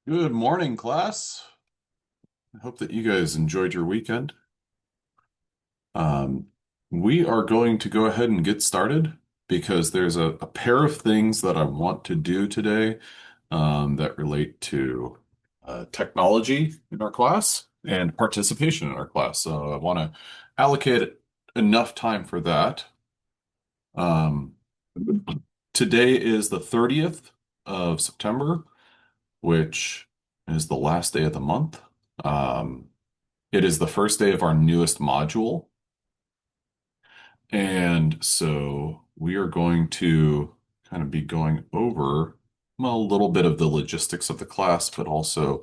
Good morning, class. I hope that you guys enjoyed your weekend. Um, we are going to go ahead and get started because there's a pair of things that I want to do today that relate to technology in our class and participation in our class. So I want to allocate enough time for that. Um, Today is the 30th of September, which is the last day of the month. Um, It is the first day of our newest module. And so we are going to kind of be going over, well, a little bit of the logistics of the class, but also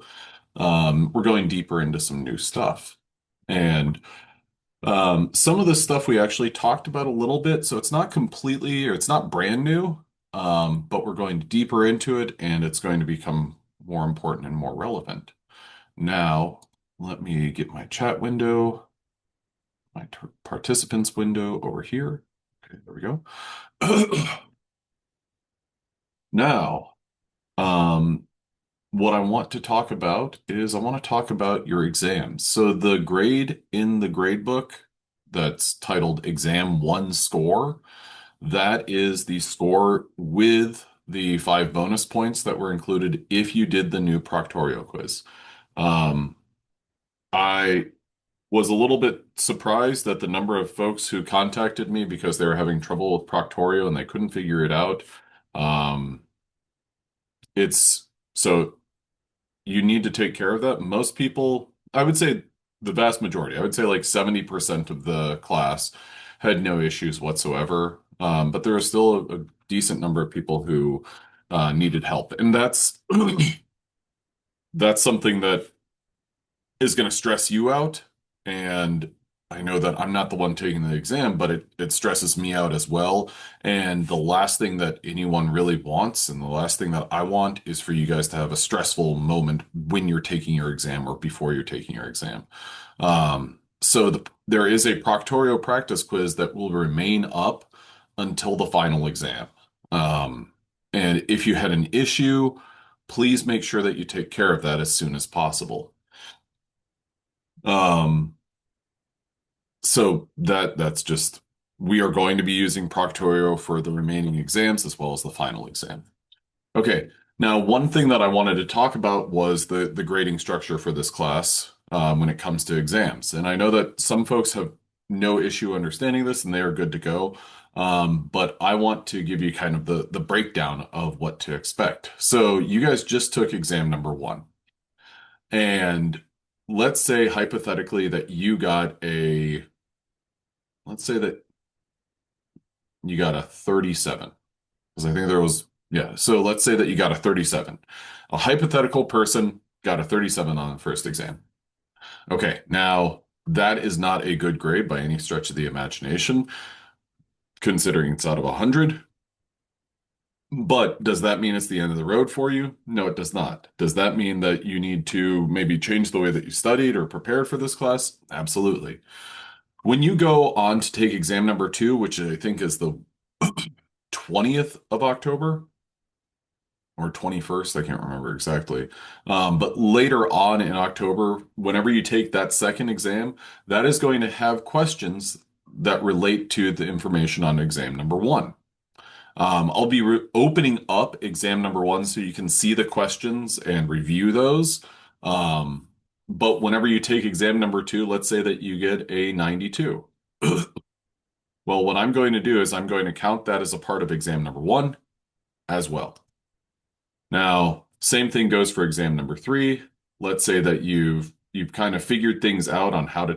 we're going deeper into some new stuff. And some of the stuff we actually talked about a little bit. So it's not completely, or it's not brand new, but we're going deeper into it and it's going to become more important and more relevant. Now, let me get my chat window. My participants window over here. Okay, there we go. Now, um, what I want to talk about is I want to talk about your exams. So the grade in the grade book that's titled Exam 1 score, that is the score with the 5 bonus points that were included if you did the new Proctorio quiz. Um, I was a little bit surprised at the number of folks who contacted me because they were having trouble with Proctorio and they couldn't figure it out. Um, it's so you need to take care of that. Most people, I would say the vast majority, I would say like 70% of the class had no issues whatsoever. But there was still a decent number of people who needed help. And that's something that is going to stress you out. And I know that I'm not the one taking the exam, but it stresses me out as well. And the last thing that anyone really wants, and the last thing that I want, is for you guys to have a stressful moment when you're taking your exam or before you're taking your exam. There is a Proctorio practice quiz that will remain up until the final exam. And if you had an issue, please make sure that you take care of that as soon as possible. Um, that's just we are going to be using Proctorio for the remaining exams as well as the final exam. Okay, now one thing that I wanted to talk about was the grading structure for this class when it comes to exams. And I know that some folks have no issue understanding this and they are good to go. But I want to give you kind of the breakdown of what to expect. So you guys just took exam number one. And let's say hypothetically that let's say that you got a 37. Because I think there was, yeah. So let's say that you got a 37. A hypothetical person got a 37 on the first exam. Okay, now that is not a good grade by any stretch of the imagination, considering it's out of 100. But does that mean it's the end of the road for you? No, it does not. Does that mean that you need to maybe change the way that you studied or prepared for this class? Absolutely. When you go on to take exam number two, which I think is the 20th of October or 21st, I can't remember exactly. But later on in October, whenever you take that second exam, that is going to have questions that relate to the information on exam number one. I'll be opening up exam number one so you can see the questions and review those. But whenever you take exam number two, let's say that you get a 92. Well, what I'm going to do is I'm going to count that as a part of exam number one as well. Now, same thing goes for exam number three. Let's say that you've kind of figured things out on how to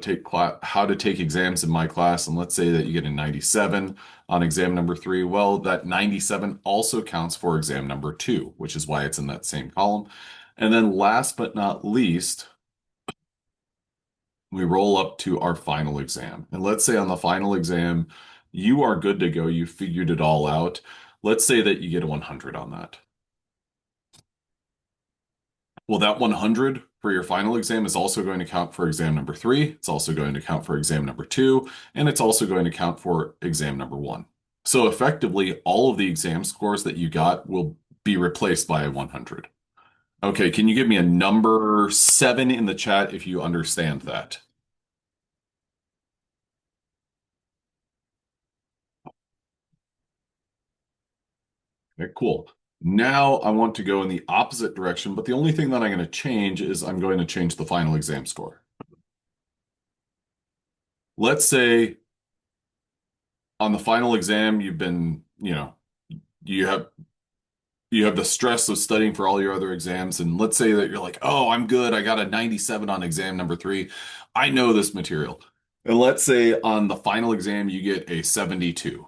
take exams in my class, and let's say that you get a 97 on exam number three. Well, that 97 also counts for exam number two, which is why it's in that same column. And then last but not least, we roll up to our final exam. And let's say on the final exam, you are good to go. You figured it all out. Let's say that you get a 100 on that. Well, that 100 for your final exam is also going to count for exam number three. It's also going to count for exam number two, and it's also going to count for exam number one. So effectively, all of the exam scores that you got will be replaced by a 100. Okay, can you give me a number seven in the chat if you understand that? Okay, cool. Now I want to go in the opposite direction, but the only thing that I'm going to change is I'm going to change the final exam score. Let's say on the final exam, you've been, you have you have the stress of studying for all your other exams, and let's say that you're like, oh, I'm good. I got a 97 on exam number three. I know this material. And let's say on the final exam, you get a 72.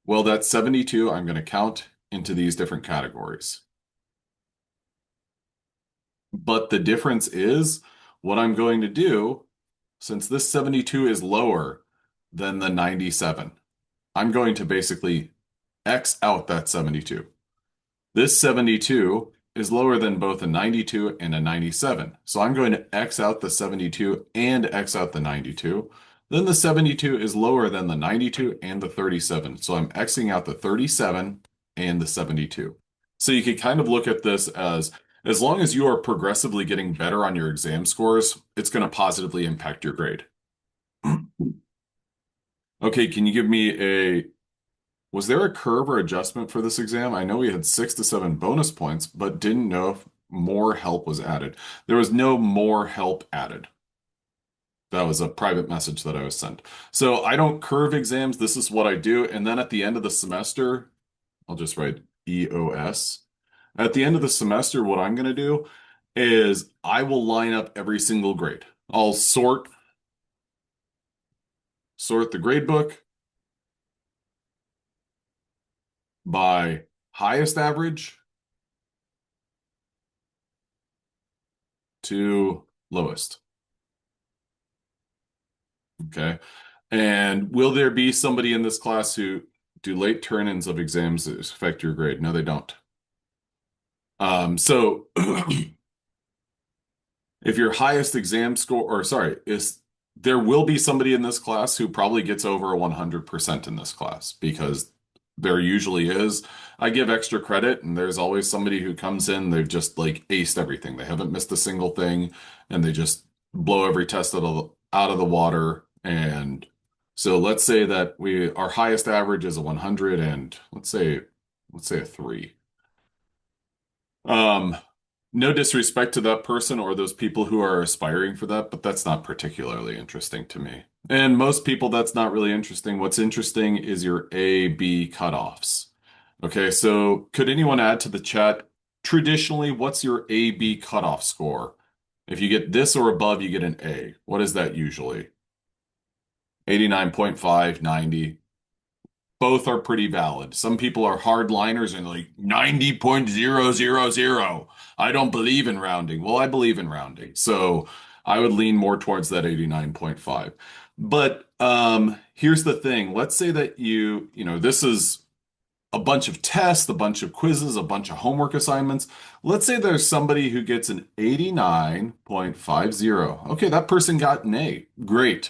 Well, that 72, I'm going to count into these different categories. But the difference is what I'm going to do, since this 72 is lower than the 97, I'm going to basically X out that 72. This 72 is lower than both a 92 and a 97. So I'm going to X out the 72 and X out the 92. Then the 72 is lower than the 92 and the 37. So I'm Xing out the 37 and the 72. So you can kind of look at this as long as you are progressively getting better on your exam scores, it's going to positively impact your grade. Okay, can you give me was there a curve or adjustment for this exam? I know we had 6 to 7 bonus points, but didn't know if more help was added. There was no more help added. That was a private message that I was sent. So I don't curve exams. This is what I do. And then at the end of the semester, I'll just write EOS. At the end of the semester, what I'm going to do is I will line up every single grade. I'll sort the grade book by highest average to lowest. Okay. And will there be somebody in this class who do late turn-ins of exams that affect your grade? No, they don't. So if your highest exam score, or sorry, is there will be somebody in this class who probably gets over a 100% in this class because there usually is. I give extra credit, and there's always somebody who comes in, they've just like aced everything. They haven't missed a single thing, and they just blow every test out of the water. And so let's say that our highest average is a 100, and let's say a 3. Um, no disrespect to that person or those people who are aspiring for that, but that's not particularly interesting to me. And most people, that's not really interesting. What's interesting is your A, B cutoffs. Okay, so could anyone add to the chat? Traditionally, what's your A, B cutoff score? If you get this or above, you get an A. What is that usually? 89.5, 90. Both are pretty valid. Some people are hardliners and like 90.000. I don't believe in rounding. Well, I believe in rounding. So I would lean more towards that 89.5. But here's the thing. Let's say that this is a bunch of tests, a bunch of quizzes, a bunch of homework assignments. Let's say there's somebody who gets an 89.50. Okay, that person got an A. Great.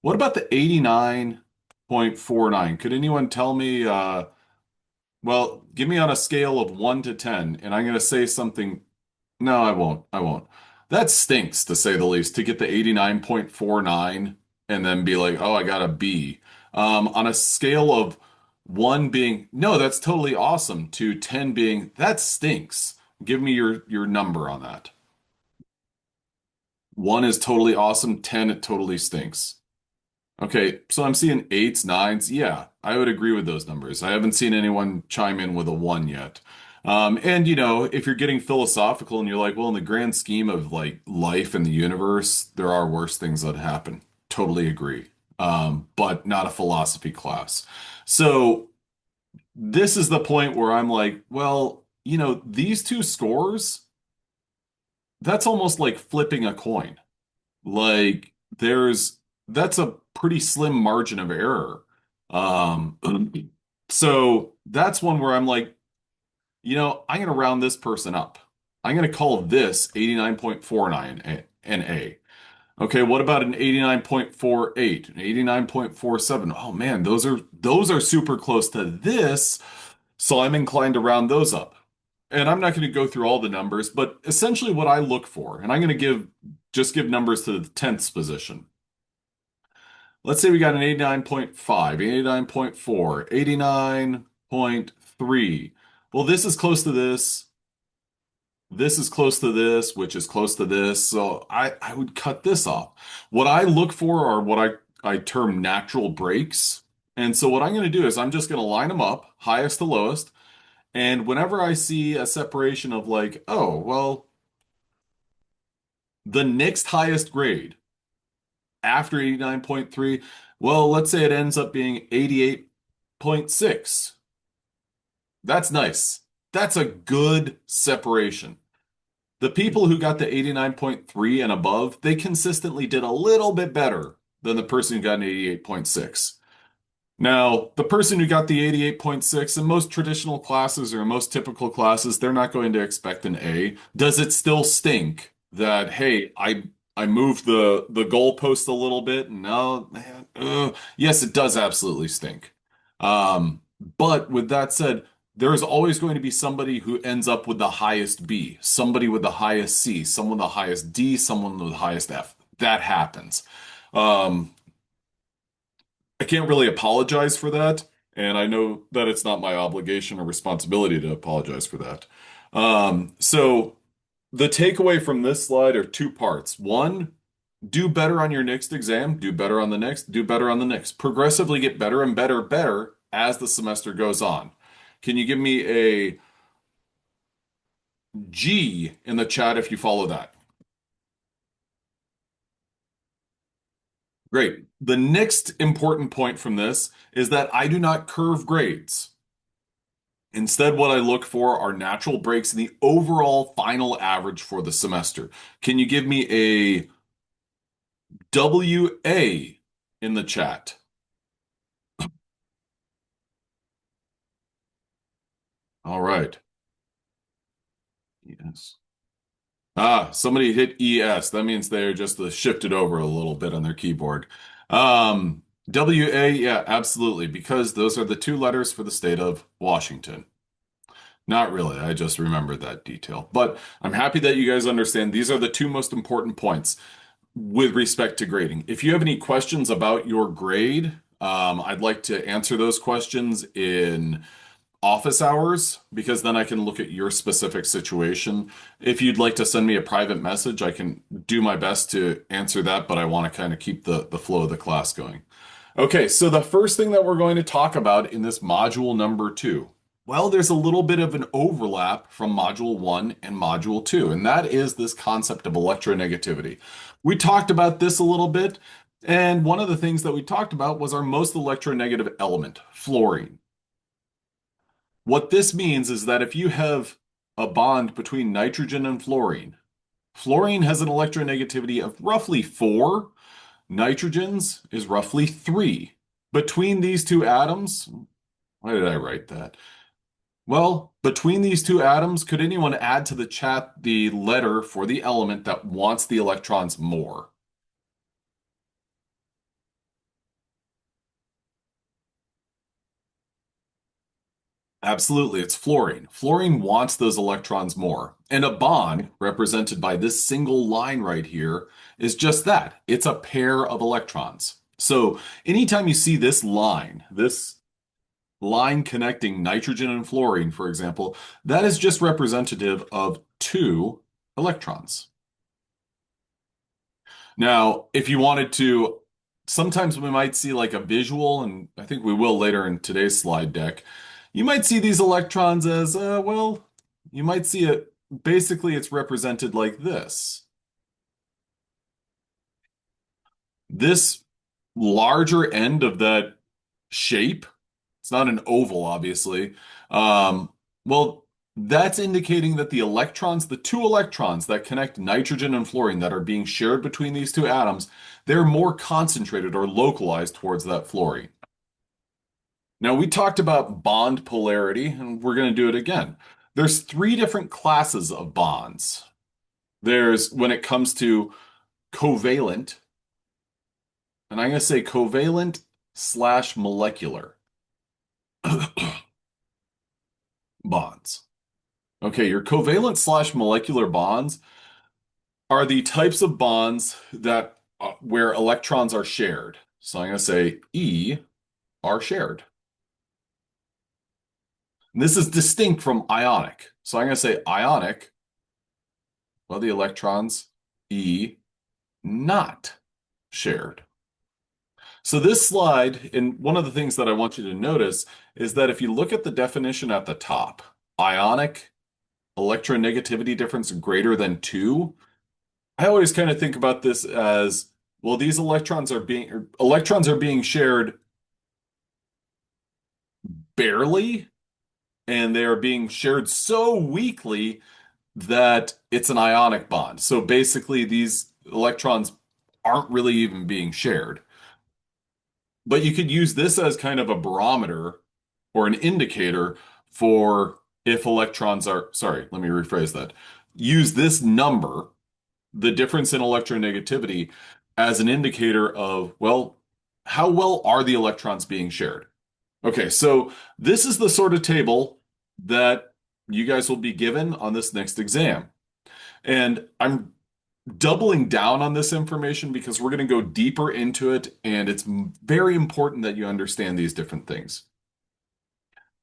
What about the 89.49? Could anyone tell me, well, give me on a scale of 1 to 10, and I'm going to say something. No, I won't. I won't. That stinks, to say the least, to get the 89.49 and then be like, oh, I got a B. On a scale of 1 being, no, that's totally awesome, to 10 being, that stinks. Give me your number on that. 1 is totally awesome, 10, it totally stinks. Okay, so I'm seeing eights, nines. Yeah, I would agree with those numbers. I haven't seen anyone chime in with a one yet. And if you're getting philosophical and you're like, well, in the grand scheme of like life and the universe, there are worse things that happen. Totally agree. But not a philosophy class. So this is the point where I'm like, well, these two scores, that's almost like flipping a coin. Like that's a pretty slim margin of error. Um, so that's one where I'm like, I'm going to round this person up. I'm going to call this 89.49 an A. Okay, what about an 89.48, an 89.47? Oh man, those are super close to this, so I'm inclined to round those up. and I'm not going to go through all the numbers, but essentially what I look for, and I'm going to give numbers to the 10th position. Let's say we got an 89.5, 89.4, 89.3. Well, this is close to this. This is close to this, which is close to this. So I would cut this off. What I look for are what I term natural breaks. And so what I'm going to do is I'm just going to line them up, highest to lowest. And whenever I see a separation of like, oh, well, the next highest grade after 89.3, well, let's say it ends up being 88.6. That's nice. That's a good separation. The people who got the 89.3 and above, they consistently did a little bit better than the person who got an 88.6. Now, the person who got the 88.6 in most traditional classes or most typical classes, they're not going to expect an A. Does it still stink that, hey, I moved the goalpost a little bit? No, man. Yes, it does absolutely stink. But with that said, there is always going to be somebody who ends up with the highest B, somebody with the highest C, someone with the highest D, someone with the highest F. That happens. Um, I can't really apologize for that, and I know that it's not my obligation or responsibility to apologize for that. So the takeaway from this slide are two parts. One, do better on your next exam, do better on the next, do better on the next. Progressively get better and better, better as the semester goes on. Can you give me a G in the chat if you follow that? Great. The next important point from this is that I do not curve grades. Instead, what I look for are natural breaks in the overall final average for the semester. Can you give me a WA in the chat? All right. Yes. Ah, somebody hit ES. That means they're just shifted over a little bit on their keyboard. WA, yeah, absolutely, because those are the two letters for the state of Washington. Not really. I just remembered that detail. But I'm happy that you guys understand these are the two most important points with respect to grading. If you have any questions about your grade, I'd like to answer those questions in office hours because then I can look at your specific situation. If you'd like to send me a private message, I can do my best to answer that, but I want to kind of keep the flow of the class going. Okay, so the first thing that we're going to talk about in this module number two, well, there's a little bit of an overlap from module one and module two, and that is this concept of electronegativity. We talked about this a little bit, and one of the things that we talked about was our most electronegative element, fluorine. What this means is that if you have a bond between nitrogen and fluorine, fluorine has an electronegativity of roughly 4, nitrogen's is roughly 3. Between these two atoms, why did I write that? Well, between these two atoms, could anyone add to the chat the letter for the element that wants the electrons more? Absolutely, it's fluorine. Fluorine wants those electrons more. And a bond, represented by this single line right here, is just that. It's a pair of electrons. So anytime you see this line connecting nitrogen and fluorine, for example, that is just representative of two electrons. Now, if you wanted to, sometimes we might see like a visual, and I think we will later in today's slide deck. You might see these electrons as, well, you might see it, basically it's represented like this. This larger end of that shape, it's not an oval, obviously. Well, that's indicating that the electrons, the two electrons that connect nitrogen and fluorine that are being shared between these two atoms, they're more concentrated or localized towards that fluorine. Now, we talked about bond polarity, and we're going to do it again. There's three different classes of bonds. There's when it comes to covalent, and I'm going to say covalent slash molecular bonds. Okay, your covalent slash molecular bonds are the types of bonds that where electrons are shared. So I'm going to say E are shared. And this is distinct from ionic. So I'm going to say ionic, well, the electrons E not shared. So this slide, and one of the things that I want you to notice is that if you look at the definition at the top, ionic electronegativity difference greater than 2, I always kind of think about this as, well, these electrons are being shared barely, and they are being shared so weakly that it's an ionic bond. So basically, these electrons aren't really even being shared. But you could use this as kind of a barometer or an indicator for if electrons are, sorry, let me rephrase that. Use this number, the difference in electronegativity, as an indicator of, well, how well are the electrons being shared? Okay, so this is the sort of table that you guys will be given on this next exam. And I'm doubling down on this information because we're going to go deeper into it, and it's very important that you understand these different things.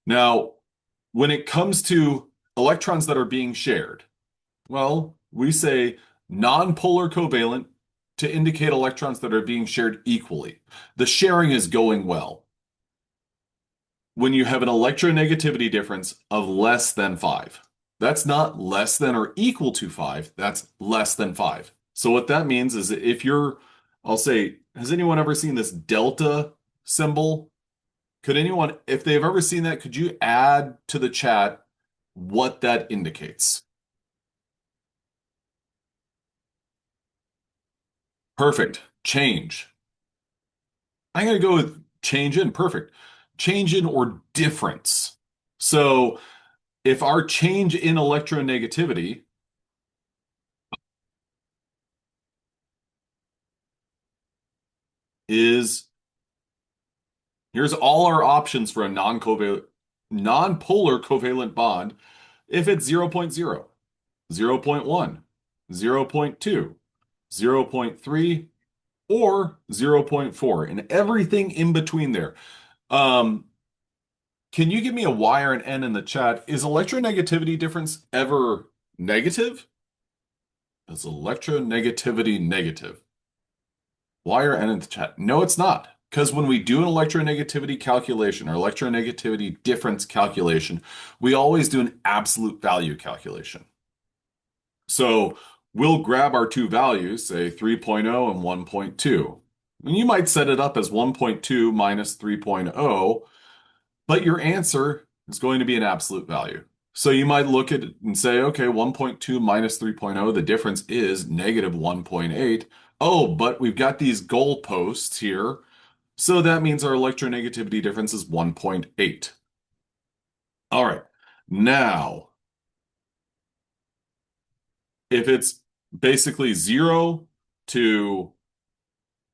Now, when it comes to electrons that are being shared, well, we say nonpolar covalent to indicate electrons that are being shared equally. The sharing is going well. When you have an electronegativity difference of less than 5. That's not less than or equal to 5, that's less than 5. So what that means is that if you're, I'll say, has anyone ever seen this delta symbol? Could anyone, if they've ever seen that, could you add to the chat what that indicates? Perfect. Change. I'm going to go with change in. Perfect. Change in or difference. So if our change in electronegativity is, here's all our options for a non-covalent, non-polar covalent bond. If it's 0.0, 0.1, 0.2, 0.3, or 0.4, and everything in between there. Um, can you give me a Y or an N in the chat? Is electronegativity difference ever negative? Is electronegativity negative? Y or N in the chat? No, it's not. Because when we do an electronegativity calculation or electronegativity difference calculation, we always do an absolute value calculation. So we'll grab our two values, say 3.0 and 1.2. And you might set it up as 1.2 minus 3.0, but your answer is going to be an absolute value. So you might look at it and say, okay, 1.2 minus 3.0, the difference is negative 1.8. Oh, but we've got these goalposts here. So that means our electronegativity difference is 1.8. All right. Now, if it's basically 0 to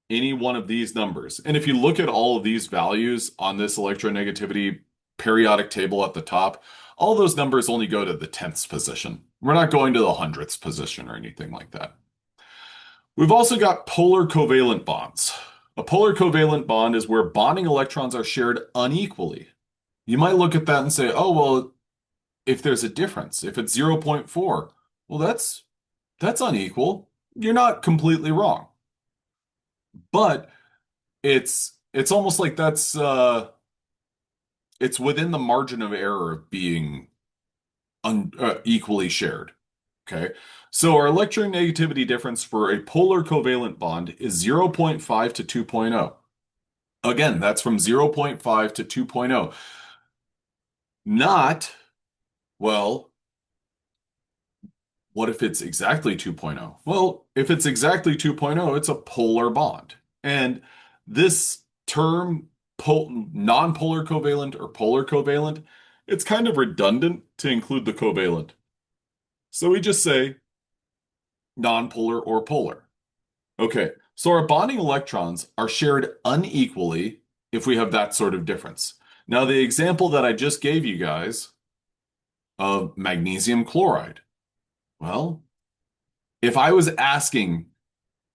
any one of these numbers, and if you look at all of these values on this electronegativity periodic table at the top, all those numbers only go to the 10th position. We're not going to the 100th position or anything like that. We've also got polar covalent bonds. A polar covalent bond is where bonding electrons are shared unequally. You might look at that and say, oh, well, if there's a difference, if it's 0.4, well, that's unequal. You're not completely wrong. But it's almost like it's within the margin of error of being equally shared. Okay. So our electronegativity difference for a polar covalent bond is 0.5 to 2.0. Again, that's from 0.5 to 2.0. Not, well, what if it's exactly 2.0? Well, if it's exactly 2.0, it's a polar bond. And this term, non-polar covalent or polar covalent, it's kind of redundant to include the covalent. So we just say nonpolar or polar. Okay, so our bonding electrons are shared unequally if we have that sort of difference. Now, the example that I just gave you guys of magnesium chloride? Well, if I was asking,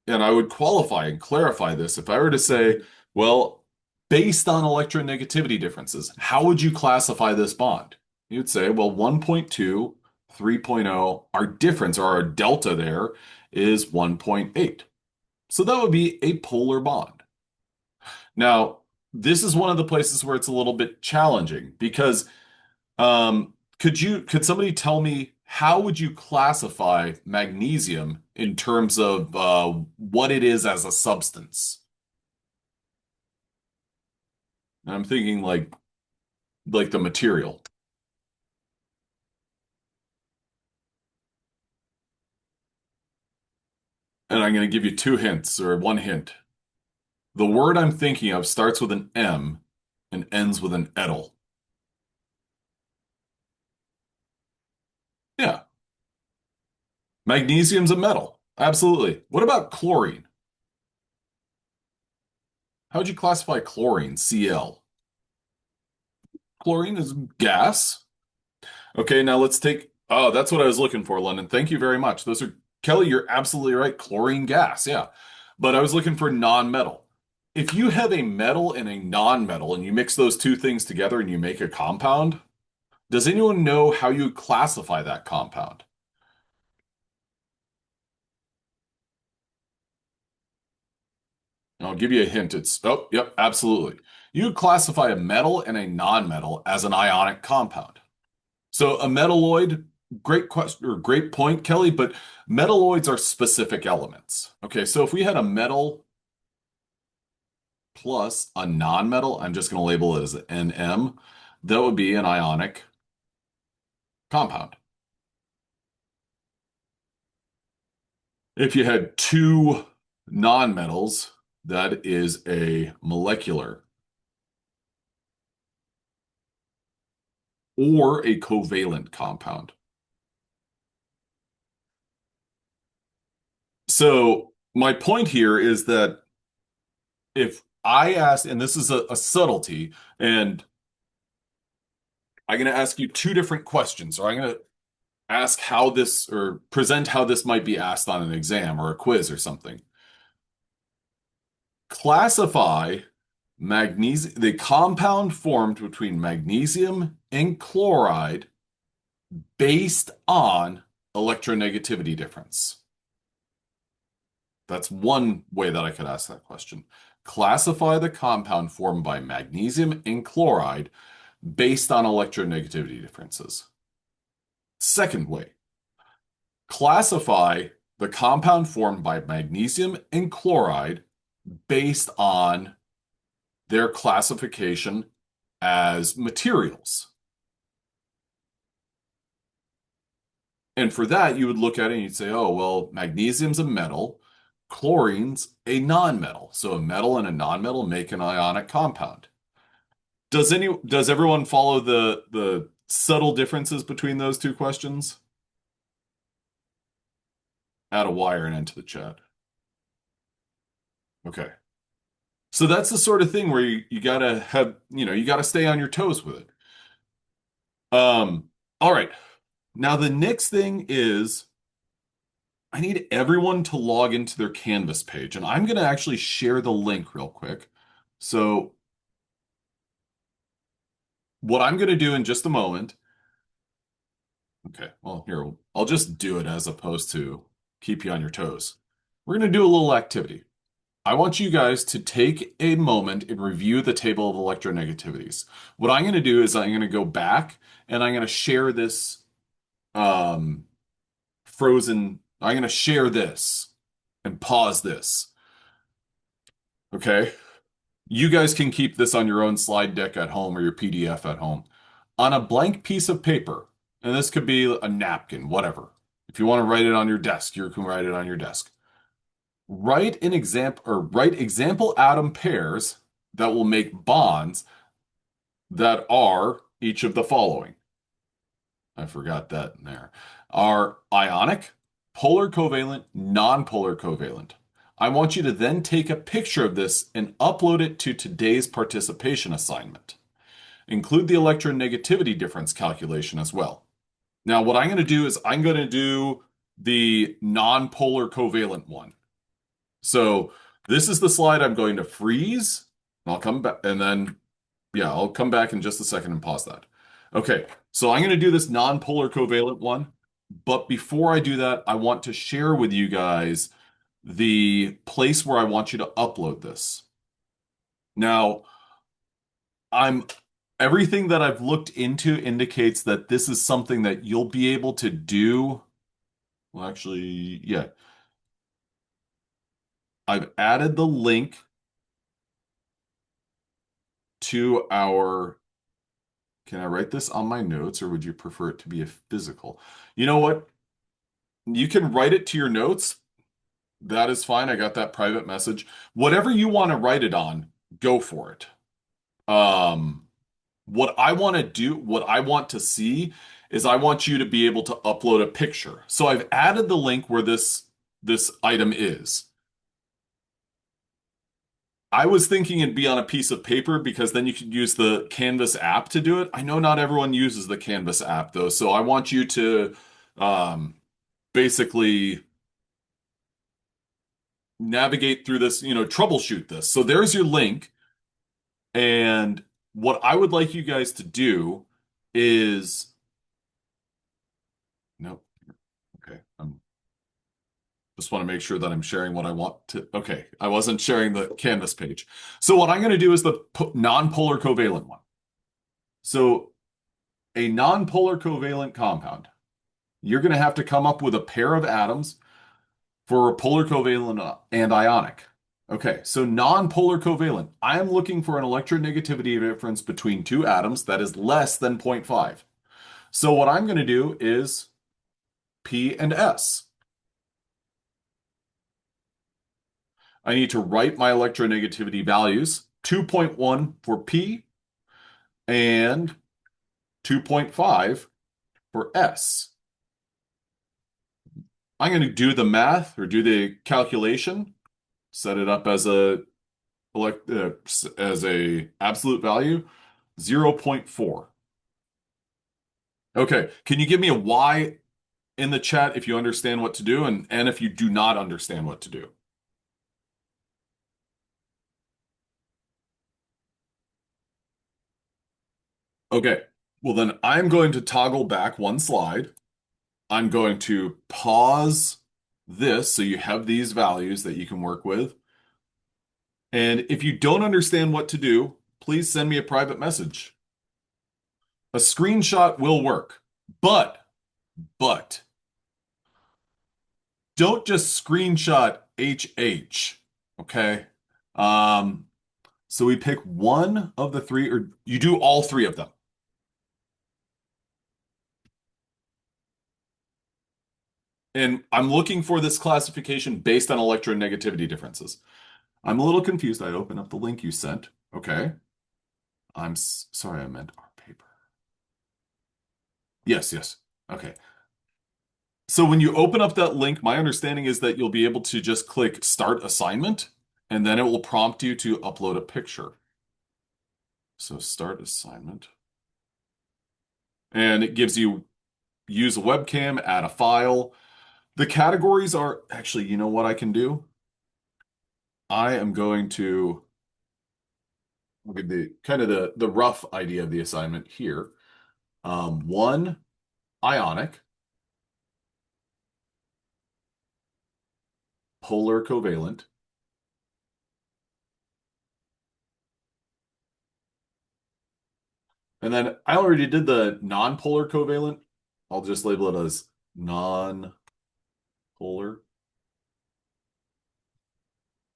and I would qualify and clarify this, if I were to say, well, based on electronegativity differences, how would you classify this bond? You'd say, well, 1.2, 3.0, our difference or our delta there is 1.8. So that would be a polar bond. Now, this is one of the places where it's a little bit challenging because could somebody tell me how would you classify magnesium in terms of what it is as a substance? And I'm thinking like the material. And I'm going to give you two hints or one hint. The word I'm thinking of starts with an M and ends with an ethyl. Yeah, magnesium's a metal. Absolutely. What about chlorine? How would you classify chlorine? Cl. Chlorine is gas. Okay, now let's take. Oh, that's what I was looking for, London. Thank you very much. Those are Kelly, you're absolutely right. Chlorine gas, yeah. But I was looking for non-metal. If you have a metal and a non-metal and you mix those two things together and you make a compound, does anyone know how you classify that compound? I'll give you a hint. Yep, absolutely. You classify a metal and a non-metal as an ionic compound. So a metalloid, great question or great point, Kelly, but metalloids are specific elements. Okay, so if we had a metal plus a non-metal, I'm just going to label it as NM, that would be an ionic compound. If you had two non-metals, that is a molecular or a covalent compound. So my point here is that if I ask, and this is a subtlety, and I'm going to ask you two different questions, or I'm going to ask how this or present how this might be asked on an exam or a quiz or something. Classify the compound formed between magnesium and chloride based on electronegativity difference. That's one way that I could ask that question. Classify the compound formed by magnesium and chloride based on electronegativity differences. Second way, classify the compound formed by magnesium and chloride based on their classification as materials. And for that, you would look at it and you'd say, oh, well, magnesium's a metal, chlorine's a non-metal. So a metal and a non-metal make an ionic compound. Does everyone follow the subtle differences between those two questions? Add a wire and into the chat. Okay. So that's the sort of thing where you gotta have, you gotta stay on your toes with it. All right. Now the next thing is I need everyone to log into their Canvas page, and I'm gonna actually share the link real quick. So what I'm gonna do in just a moment. Okay, well, here, I'll just do it as opposed to keep you on your toes. We're gonna do a little activity. I want you guys to take a moment and review the table of electronegativities. What I'm going to do is I'm going to go back and I'm going to share this um, I'm going to share this and pause this. Okay? You guys can keep this on your own slide deck at home or your PDF at home. On a blank piece of paper, and this could be a napkin, whatever. If you want to write it on your desk, you can write it on your desk. Write example atom pairs that will make bonds that are each of the following. I forgot that in there. Are ionic, polar covalent, non-polar covalent. I want you to then take a picture of this and upload it to today's participation assignment. Include the electronegativity difference calculation as well. Now, what I'm going to do is I'm going to do the non-polar covalent one. So this is the slide I'm going to freeze. I'll come back and then, yeah, I'll come back in just a second and pause that. Okay, so I'm going to do this non-polar covalent one. But before I do that, I want to share with you guys the place where I want you to upload this. Now, I'm everything that I've looked into indicates that this is something that you'll be able to do. Well, actually, yeah, I've added the link to our. Can I write this on my notes or would you prefer it to be a physical? You know what? You can write it to your notes. That is fine. I got that private message. Whatever you want to write it on, go for it. Um, what I want to do, what I want to see is I want you to be able to upload a picture. So I've added the link where this item is. I was thinking it'd be on a piece of paper because then you could use the Canvas app to do it. I know not everyone uses the Canvas app though, so I want you to um, basically navigate through this, troubleshoot this. So there's your link. And what I would like you guys to do is, nope, okay, just want to make sure that I'm sharing what I want to. Okay, I wasn't sharing the Canvas page. So what I'm going to do is the non-polar covalent one. So a non-polar covalent compound, you're going to have to come up with a pair of atoms for a polar covalent and ionic. Okay, so non-polar covalent. I am looking for an electronegativity difference between two atoms that is less than 0.5. So what I'm going to do is P and S. I need to write my electronegativity values, 2.1 for P and 2.5 for S. I'm going to do the math or do the calculation, set it up as as a absolute value, 0.4. Okay, can you give me a Y in the chat if you understand what to do and if you do not understand what to do? Okay, well then I'm going to toggle back one slide. I'm going to pause this so you have these values that you can work with. And if you don't understand what to do, please send me a private message. A screenshot will work, but don't just screenshot HH, okay? Um, so we pick one of the three, or you do all three of them. And I'm looking for this classification based on electronegativity differences. I'm a little confused. I open up the link you sent. Okay. Sorry, I meant our paper. Yes, yes. Okay. So when you open up that link, my understanding is that you'll be able to just click Start Assignment, and then it will prompt you to upload a picture. So Start Assignment. And it gives you use a webcam, add a file. The categories are actually, you know what I can do? I am going to I'll give the kind of the rough idea of the assignment here. One ionic, polar covalent, and then I already did the non-polar covalent. I'll just label it as non-polar.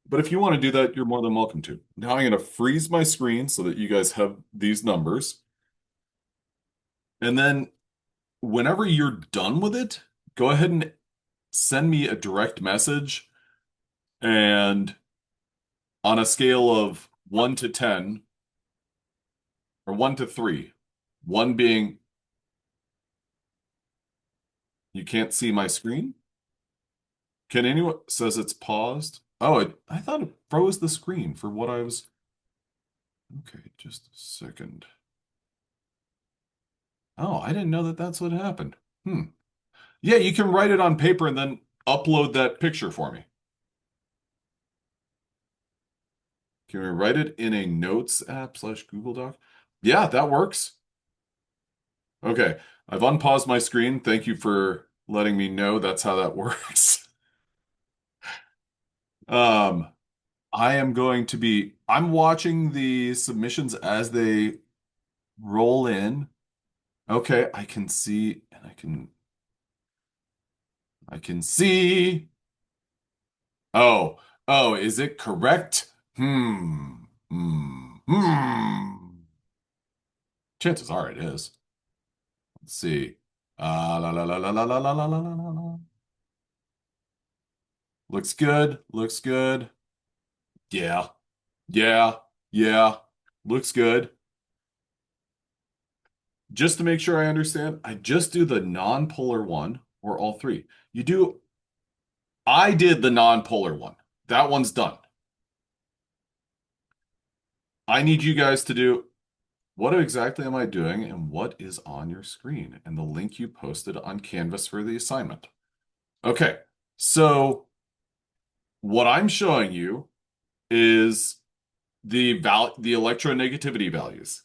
But if you want to do that, you're more than welcome to. Now I'm going to freeze my screen so that you guys have these numbers. And then whenever you're done with it, go ahead and send me a direct message. And on a scale of 1 to 10, or 1 to 3, 1 being you can't see my screen. Can anyone says it's paused? Oh, I thought it froze the screen for what I was. Okay, just a second. Oh, I didn't know that that's what happened. Hmm. Yeah, you can write it on paper and then upload that picture for me. Can we write it in a Notes app slash Google Doc? Yeah, that works. Okay, I've unpaused my screen. Thank you for letting me know that's how that works. Um, I'm watching the submissions as they roll in. Okay, I can see. Oh, oh, is it correct? Hmm. Chances are it is. Let's see. La la la la la la la la la la la. Looks good. Looks good. Yeah. Yeah. Yeah. Looks good. Just to make sure I understand, I just do the non-polar one or all three. I did the non-polar one. That one's done. I need you guys to do what exactly am I doing and what is on your screen and the link you posted on Canvas for the assignment. Okay. So what I'm showing you is the electronegativity values.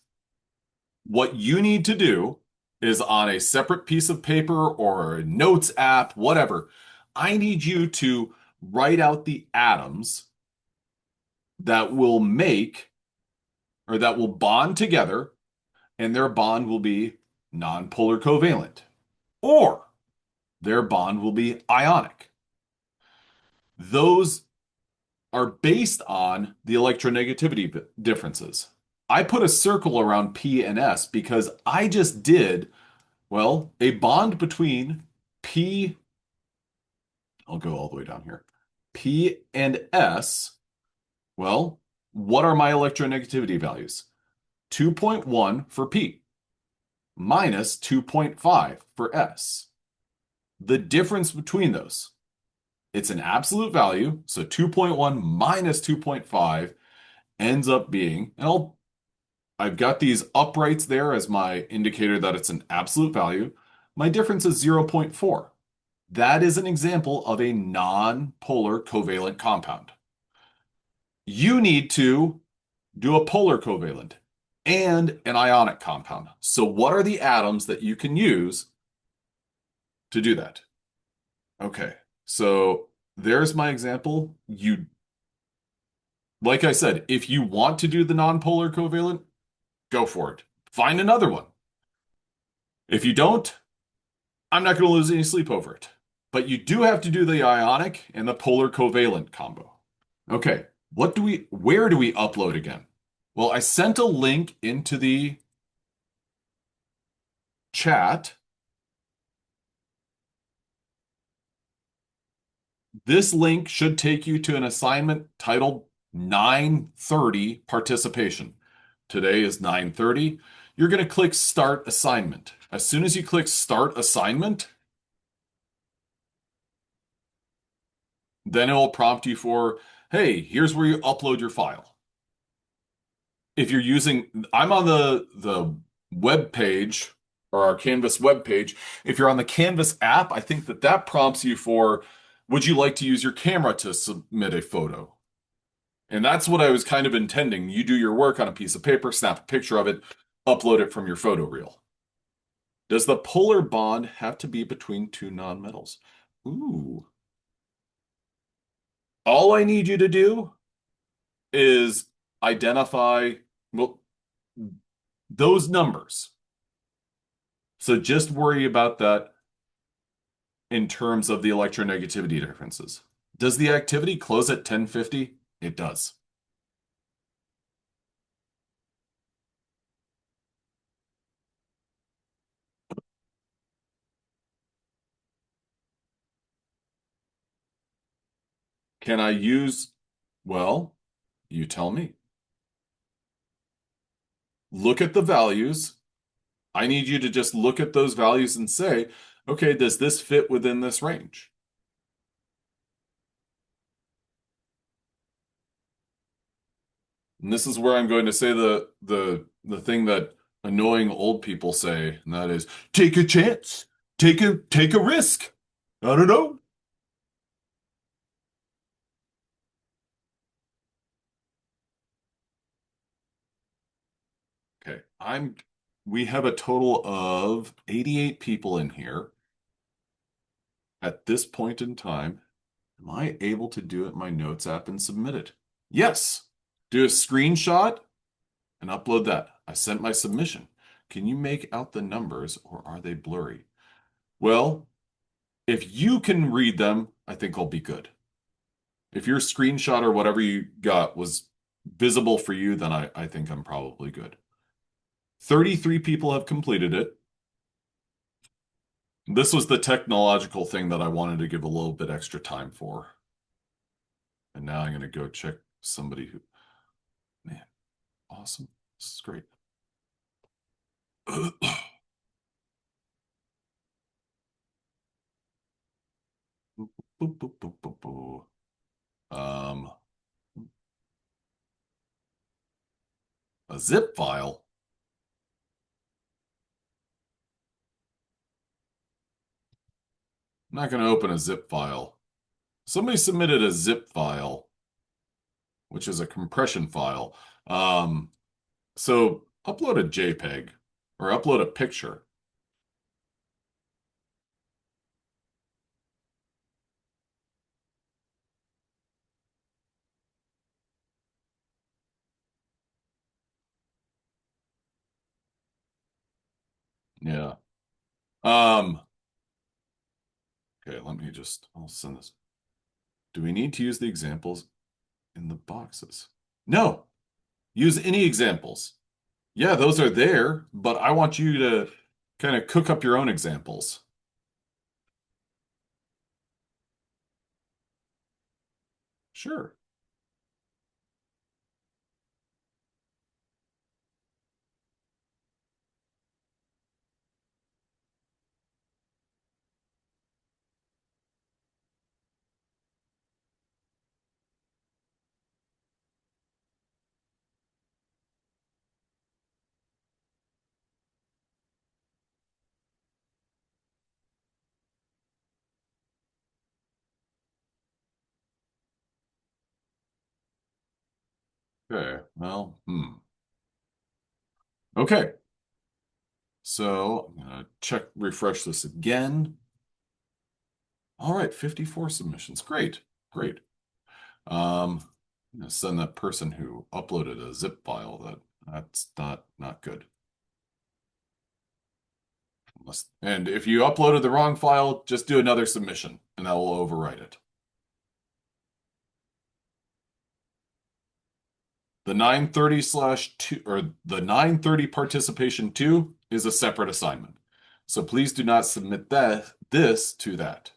What you need to do is on a separate piece of paper or a notes app, whatever, I need you to write out the atoms that will make or that will bond together, and their bond will be nonpolar covalent, or their bond will be ionic. Those are based on the electronegativity differences. I put a circle around P and S because I just did, well, a bond between P, I'll go all the way down here, P and S. Well, what are my electronegativity values? 2.1 for P, minus 2.5 for S. The difference between those, it's an absolute value, so 2.1 minus 2.5 ends up being, I've got these uprights there as my indicator that it's an absolute value. My difference is 0.4. That is an example of a non-polar covalent compound. You need to do a polar covalent and an ionic compound. So what are the atoms that you can use to do that? Okay, so there's my example. Like I said, if you want to do the non-polar covalent, go for it. Find another one. If you don't, I'm not going to lose any sleep over it. But you do have to do the ionic and the polar covalent combo. Okay, where do we upload again? Well, I sent a link into the chat. This link should take you to an assignment titled 9:30 participation. Today is 9:30. You're going to click Start Assignment. As soon as you click Start Assignment, then it will prompt you for, hey, here's where you upload your file. If you're using, I'm on the web page or our Canvas web page. If you're on the Canvas app, I think that prompts you for, would you like to use your camera to submit a photo? And that's what I was kind of intending. You do your work on a piece of paper, snap a picture of it, upload it from your photo reel. Does the polar bond have to be between two nonmetals? Ooh. All I need you to do is identify, well, those numbers. So just worry about that in terms of the electronegativity differences. Does the activity close at 10:50? It does. Can I use, well, you tell me. Look at the values. I need you to just look at those values and say, okay, does this fit within this range? And this is where I'm going to say the thing that annoying old people say, and that is, take a chance. take a risk. I don't know. Okay, we have a total of 88 people in here at this point in time. Am I able to do it in my notes app and submit it? Yes. Do a screenshot and upload that. I sent my submission. Can you make out the numbers or are they blurry? Well, if you can read them, I think I'll be good. If your screenshot or whatever you got was visible for you, then I think I'm probably good. 33 people have completed it. This was the technological thing that I wanted to give a little bit extra time for. And now I'm going to go check somebody who, man, awesome. This is great. Boop, boop, boop, boop, boop. Um, a zip file. I'm not going to open a zip file. Somebody submitted a zip file, which is a compression file. So upload a JPEG or upload a picture. Yeah. Um, okay, I'll send this. Do we need to use the examples in the boxes? No, use any examples. Yeah, those are there, but I want you to kind of cook up your own examples. Sure. Okay, well, Okay, so I'm gonna refresh this again. All right, 54 submissions. Great, great. I'm gonna send that person who uploaded a zip file that's not good. And if you uploaded the wrong file, just do another submission and that will overwrite it. The 930 slash 2 or the 930 participation 2 is a separate assignment. So please do not submit this to that.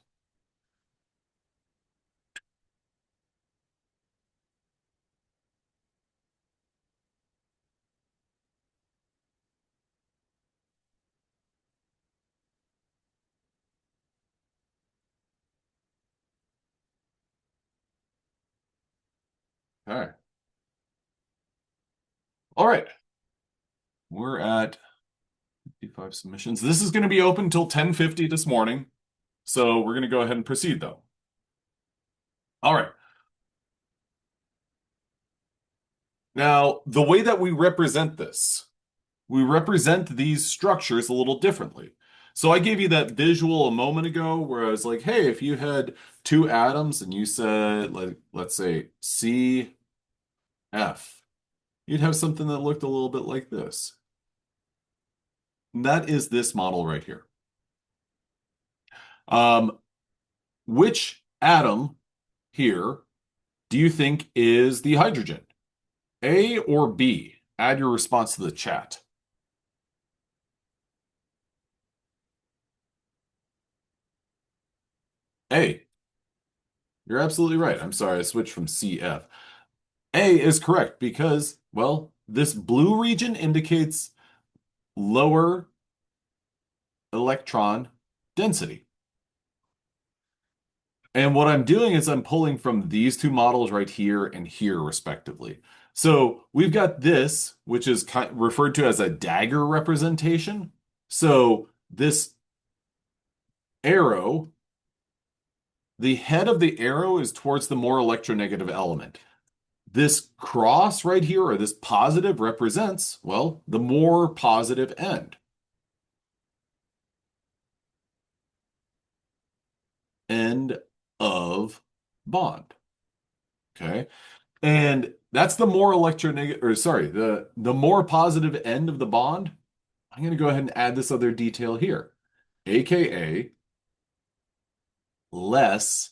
Okay. All right. We're at 55 submissions. This is going to be open until 10:50 this morning. So we're going to go ahead and proceed though. All right. Now, the way that we represent these structures a little differently. So I gave you that visual a moment ago where I was like, hey, if you had two atoms and you said, like, let's say CF, you'd have something that looked a little bit like this. And that is this model right here. Um, which atom here do you think is the hydrogen? A or B? Add your response to the chat. A. You're absolutely right. I'm sorry, I switched from CF. A is correct because, well, this blue region indicates lower electron density. And what I'm doing is I'm pulling from these two models right here and here, respectively. So we've got this, which is referred to as a dagger representation. So this arrow, the head of the arrow is towards the more electronegative element. This cross right here, or this positive, represents, well, the more positive end. End of bond. Okay. And that's the more electronegative, or sorry, the more positive end of the bond. I'm going to go ahead and add this other detail here, aka less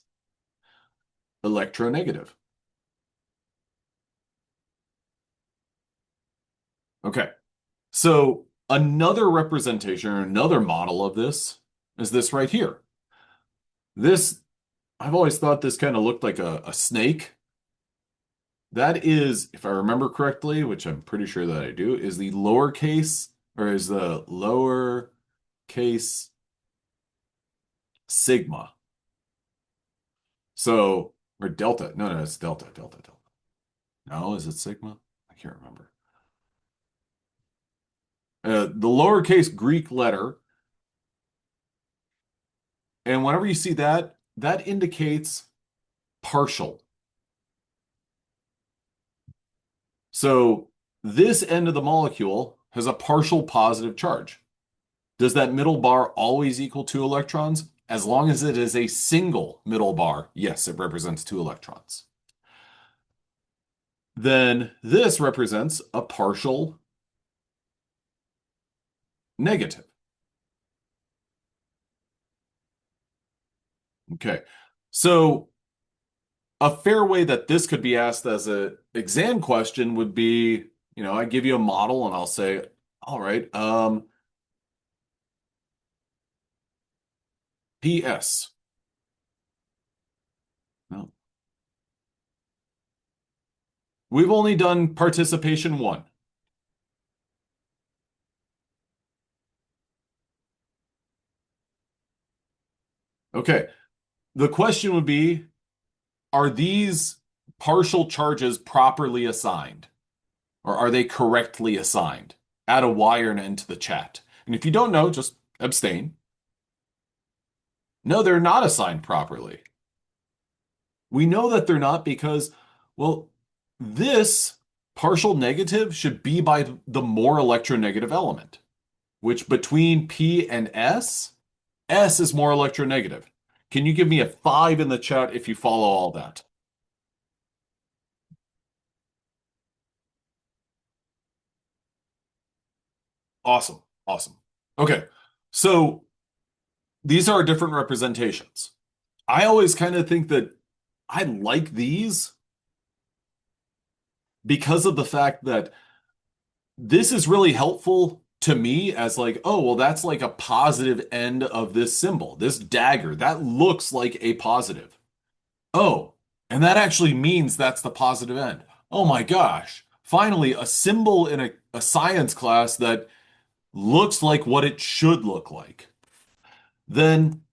electronegative. Okay. So another representation or another model of this is this right here. This, I've always thought this kind of looked like a snake. That is, if I remember correctly, which I'm pretty sure that I do, is the lowercase or is the lower case sigma. So, or delta. No, no, it's delta. No, is it sigma? I can't remember. The lowercase Greek letter. And whenever you see that, that indicates partial. So this end of the molecule has a partial positive charge. Does that middle bar always equal 2 electrons? As long as it is a single middle bar, yes, it represents 2 electrons. Then this represents a partial negative. Okay, so a fair way that this could be asked as an exam question would be, I give you a model and I'll say, all right, PS. No. We've only done participation 1. Okay. The question would be, are these partial charges properly assigned? Or are they correctly assigned? Add a Y or an N to the chat. And if you don't know, just abstain. No, they're not assigned properly. We know that they're not because, well, this partial negative should be by the more electronegative element, which between P and S is more electronegative. Can you give me a 5 in the chat if you follow all that? Awesome. Awesome. Okay. So these are different representations. I always kind of think that I like these because of the fact that this is really helpful to me as like, oh, well, that's like a positive end of this symbol, this dagger. That looks like a positive. Oh, and that actually means that's the positive end. Oh my gosh. Finally, a symbol in a science class that looks like what it should look like. Then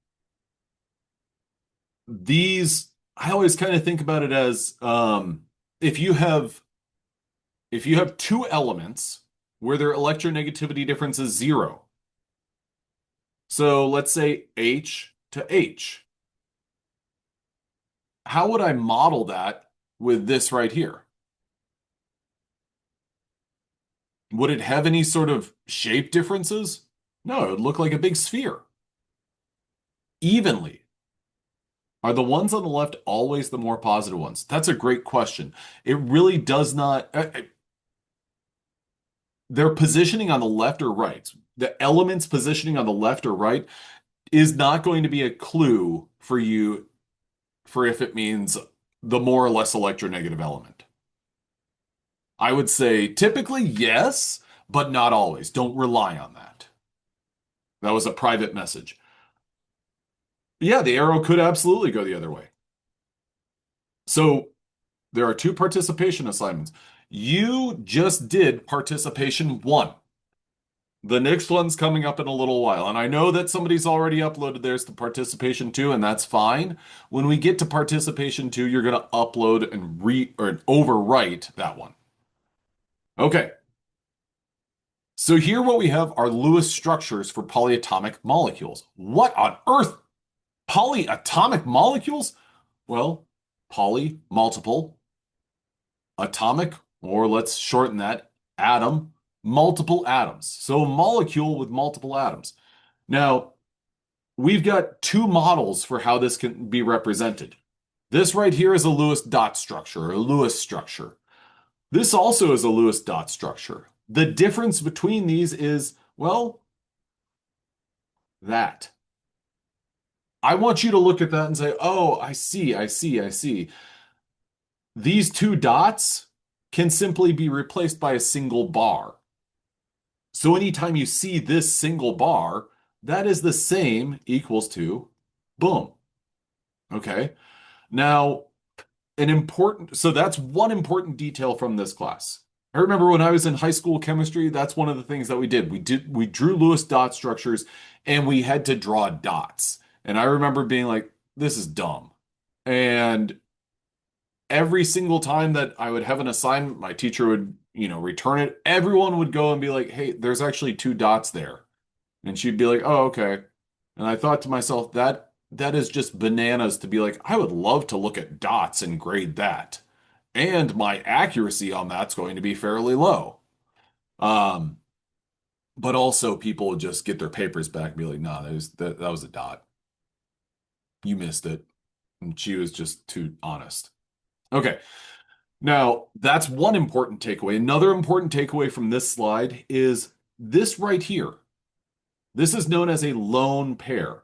these, I always kind of think about it as if you have if you have 2 elements where their electronegativity difference is 0. So let's say H to H. How would I model that with this right here? Would it have any sort of shape differences? No, it would look like a big sphere. Evenly. Are the ones on the left always the more positive ones? That's a great question. It really does not. Their positioning on the left or right, the elements positioning on the left or right is not going to be a clue for you for if it means the more or less electronegative element. I would say typically yes, but not always. Don't rely on that. That was a private message. Yeah, the arrow could absolutely go the other way. So there are 2 participation assignments. You just did participation 1. The next one's coming up in a little while, and I know that somebody's already uploaded theirs to participation 2, and that's fine. When we get to participation 2, you're going to upload and overwrite that one. Okay. So here what we have are Lewis structures for polyatomic molecules. What on earth Polyatomic molecules? Well, poly, multiple, atomic, or let's shorten that, atom, multiple atoms. So a molecule with multiple atoms. Now, we've got two models for how this can be represented. This right here is a Lewis dot structure, or a Lewis structure. This also is a Lewis dot structure. The difference between these is, well, that. I want you to look at that and say, oh, I see, I see, I see. These two dots can simply be replaced by a single bar. So anytime you see this single bar, that is the same equals to boom. Okay. Now, so that's one important detail from this class. I remember when I was in high school chemistry, that's one of the things that we drew Lewis dot structures and we had to draw dots. And I remember being like, this is dumb. And every single time that I would have an assignment, my teacher would, return it. Everyone would go and be like, hey, there's actually two dots there. And she'd be like, oh, okay. And I thought to myself, that is just bananas to be like, I would love to look at dots and grade that. And my accuracy on that's going to be fairly low. Um, but also people would just get their papers back and be like, no, that was a dot. You missed it. And she was just too honest. Okay. Now, that's one important takeaway. Another important takeaway from this slide is this right here. This is known as a lone pair.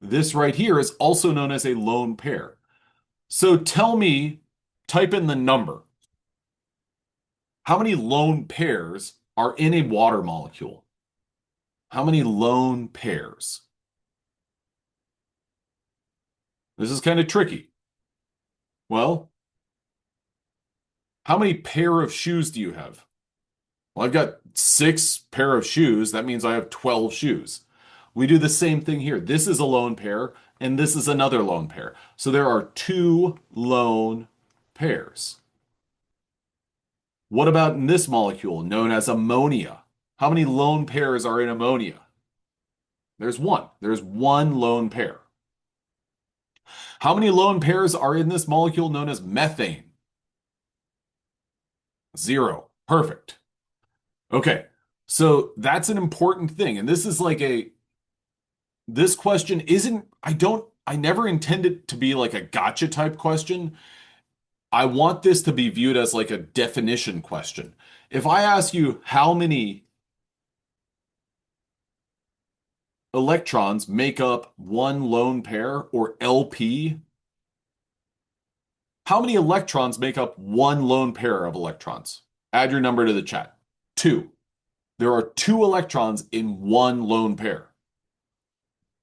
This right here is also known as a lone pair. So tell me, type in the number. How many lone pairs are in a water molecule? How many lone pairs? This is kind of tricky. Well, how many pair of shoes do you have? Well, I've got 6 pair of shoes. That means I have 12 shoes. We do the same thing here. This is a lone pair, and this is another lone pair. So there are 2 lone pairs. What about in this molecule known as ammonia? How many lone pairs are in ammonia? There's one. There's one lone pair. How many lone pairs are in this molecule known as methane? 0. Perfect. Okay. So that's an important thing. And this question isn't, I never intend it to be like a gotcha type question. I want this to be viewed as like a definition question. If I ask you how many electrons make up one lone pair, or LP, how many electrons make up one lone pair of electrons? Add your number to the chat. 2. There are 2 electrons in one lone pair.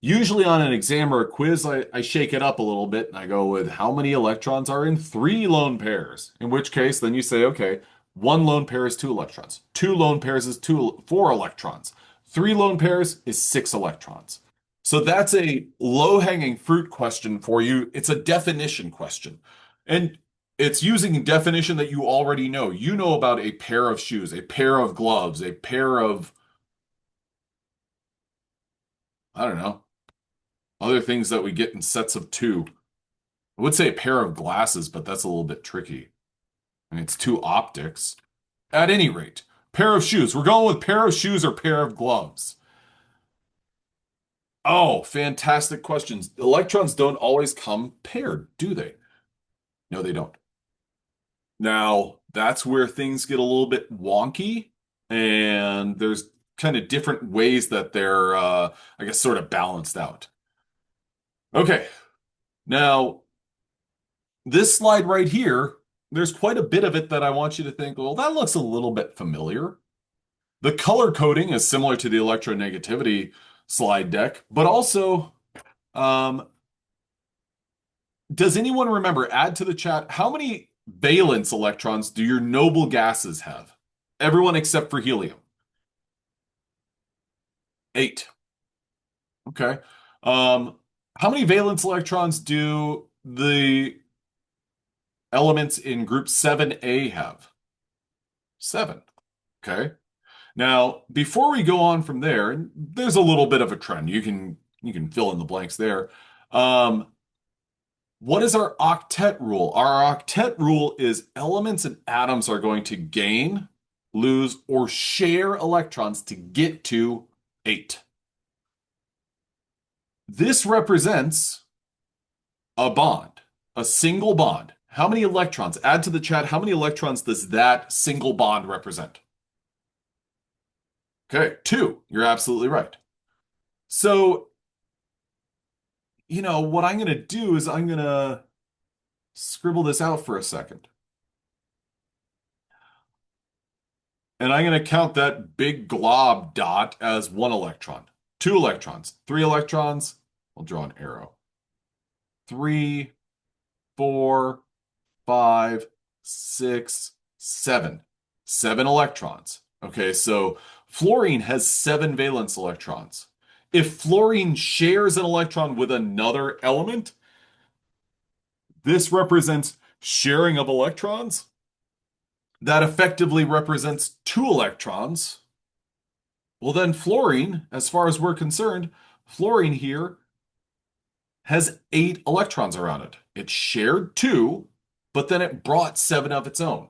Usually on an exam or a quiz, I shake it up a little bit and I go with how many electrons are in 3 lone pairs. In which case, then you say, okay, 1 lone pair is 2 electrons. 2 lone pairs is 4 electrons. 3 lone pairs is 6 electrons. So that's a low-hanging fruit question for you. It's a definition question. And it's using a definition that you already know. You know about a pair of shoes, a pair of gloves, a pair of, I don't know, other things that we get in sets of 2. I would say a pair of glasses, but that's a little bit tricky. And it's 2 optics. At any rate, pair of shoes. We're going with pair of shoes or pair of gloves. Oh, fantastic questions. Electrons don't always come paired, do they? No, they don't. Now, that's where things get a little bit wonky, and there's kind of different ways that they're, I guess, sort of balanced out. Okay, now this slide right here, there's quite a bit of it that I want you to think, well, that looks a little bit familiar. The color coding is similar to the electronegativity slide deck, but also, does anyone remember, add to the chat, how many valence electrons do your noble gases have? Everyone except for helium. 8. Okay. How many valence electrons do the elements in group 7A have? 7. Okay. Now, before we go on from there, and there's a little bit of a trend. You can fill in the blanks there. Um, what is our octet rule? Our octet rule is elements and atoms are going to gain, lose, or share electrons to get to 8. This represents a bond, a single bond. How many electrons? Add to the chat, how many electrons does that single bond represent? Okay, 2. You're absolutely right. So, what I'm going to do is I'm going to scribble this out for a second. And I'm going to count that big glob dot as 1 electron, 2 electrons, 3 electrons. I'll draw an arrow. 3, 4, 5, 6, 7. 7 electrons. Okay, so fluorine has 7 valence electrons. If fluorine shares an electron with another element, this represents sharing of electrons. That effectively represents 2 electrons. Well, then fluorine, as far as we're concerned, fluorine here has 8 electrons around it. It shared 2, but then it brought 7 of its own.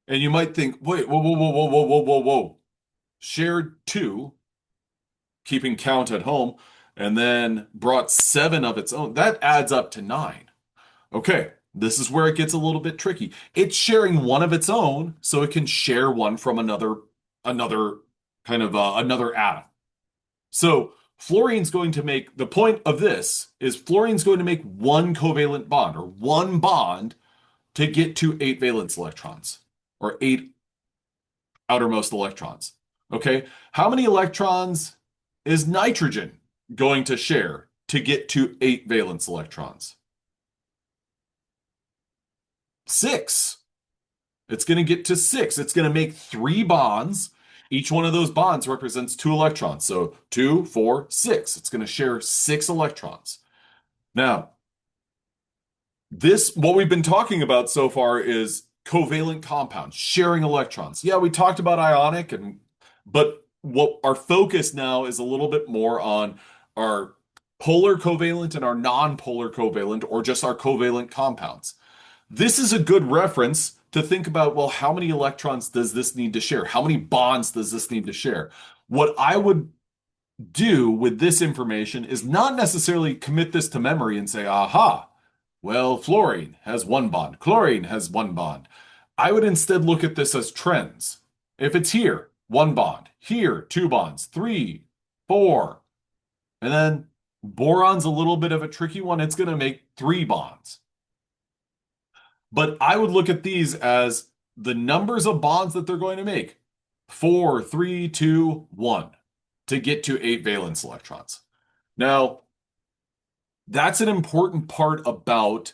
And you might think, wait, whoa, whoa, whoa, whoa, whoa, whoa, whoa, whoa. Shared 2, keeping count at home, and then brought 7 of its own. That adds up to 9. Okay, this is where it gets a little bit tricky. It's sharing 1 of its own, so it can share 1 from another kind of another atom. So fluorine's going to make, the point of this is fluorine's going to make 1 covalent bond, or 1 bond, to get to 8 valence electrons, or 8 outermost electrons. Okay, how many electrons is nitrogen going to share to get to 8 valence electrons? 6. It's going to get to 6. It's going to make 3 bonds. Each one of those bonds represents 2 electrons. So 2, 4, 6. It's going to share 6 electrons. Now, what we've been talking about so far is covalent compounds, sharing electrons. Yeah, we talked about ionic, but what our focus now is a little bit more on our polar covalent and our non-polar covalent, or just our covalent compounds. This is a good reference to think about, well, how many electrons does this need to share? How many bonds does this need to share? What I would do with this information is not necessarily commit this to memory and say, aha, well, fluorine has 1 bond, chlorine has 1 bond. I would instead look at this as trends. If it's here, 1 bond, here, 2 bonds, 3, 4, and then boron's a little bit of a tricky one. It's going to make 3 bonds. But I would look at these as the numbers of bonds that they're going to make. 4, 3, 2, 1 to get to 8 valence electrons. Now, that's an important part about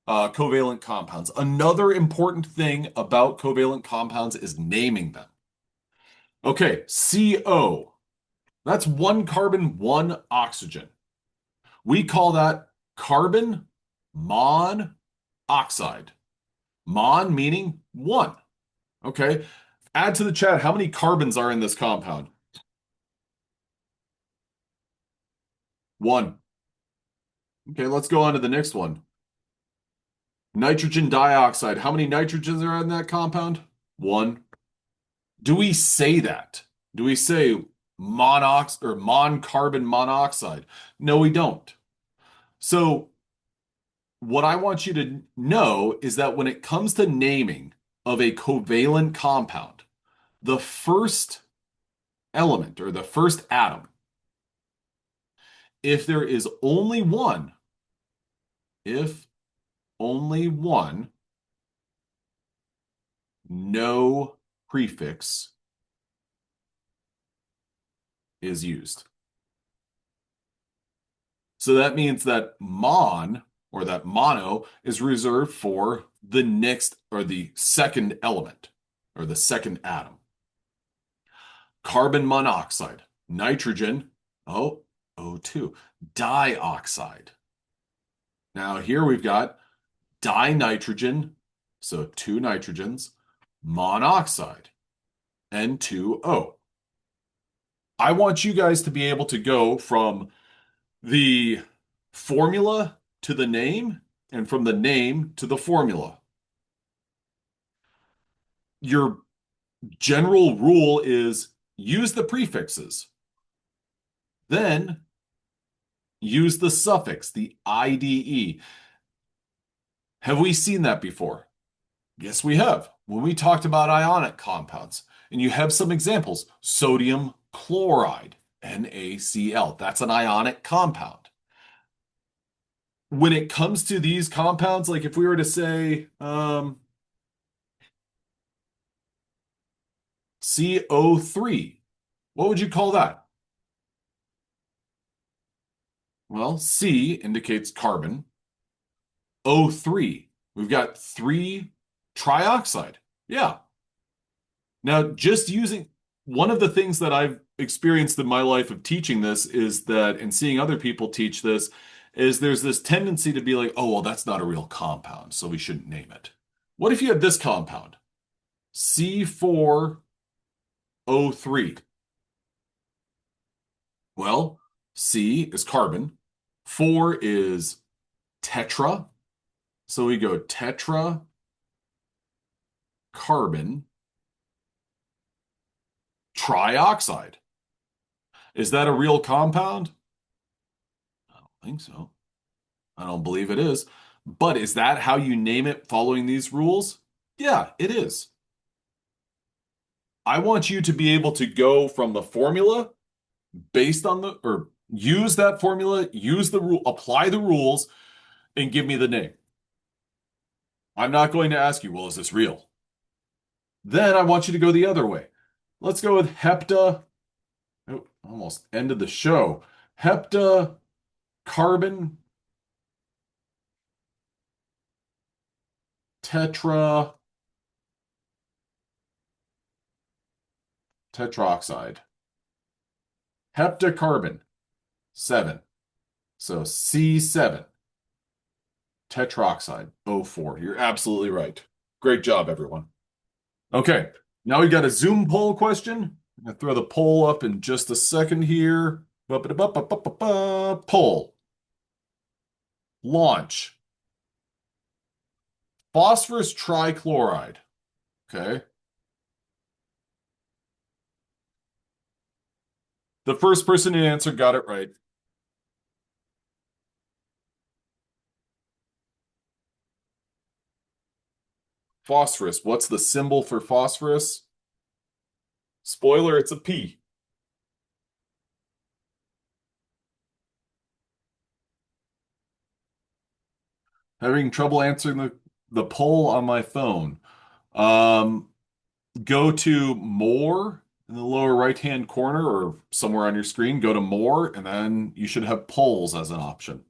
covalent compounds. Another important thing about covalent compounds is naming them. Okay, CO. That's 1 carbon, 1 oxygen. We call that carbon monoxide. Mon meaning 1. Okay. Add to the chat how many carbons are in this compound. 1. Okay, let's go on to the next one. Nitrogen dioxide. How many nitrogens are in that compound? 1. Do we say that? Do we say carbon monoxide? No, we don't. So what I want you to know is that when it comes to naming of a covalent compound, the first element, or the first atom, if there is only one, if only one, no prefix is used. So that means that mon, or that mono, is reserved for the next, or the second element, or the second atom. Carbon monoxide, nitrogen, oh, O2, dioxide. Now here we've got dinitrogen, so 2 nitrogens, monoxide, N2O. I want you guys to be able to go from The formula to the name, and from the name to the formula. Your general rule is use the prefixes, then use the suffix, the IDE. Have we seen that before? Yes, we have. When we talked about ionic compounds, and you have some examples, sodium chloride, NaCl, that's an ionic compound. When it comes to these compounds, like if we were to say CO3, what would you call that? Well, C indicates carbon. O3, we've got three trioxide. Yeah. Now, just using one of the things that I've experienced in my life of teaching this is that, and seeing other people teach this, is there's this tendency to be like, oh, well, that's not a real compound, so we shouldn't name it. What if you had this compound? C4O3. Well, C is carbon, 4 is tetra. So we go tetra carbon trioxide. Is that a real compound? I don't think so. I don't believe it is. But is that how you name it following these rules? Yeah, it is. I want you to be able to go from the formula based on the, or use that formula, use the rule, apply the rules, and give me the name. I'm not going to ask you, well, is this real? Then I want you to go the other way. Let's go with hepta. Oh, almost ended the show. Hepta carbon tetra tetroxide. Heptacarbon 7. So C7 tetroxide O4. You're absolutely right. Great job, everyone. Okay, now we got a Zoom poll question. I'm gonna throw the poll up in just a second here. Poll. Launch. Phosphorus trichloride. Okay. The first person to answer got it right. Phosphorus. What's the symbol for phosphorus? Spoiler, it's a P. Having trouble answering the poll on my phone. Um, Go to more in the lower right-hand corner or somewhere on your screen. Go to more, and then you should have polls as an option.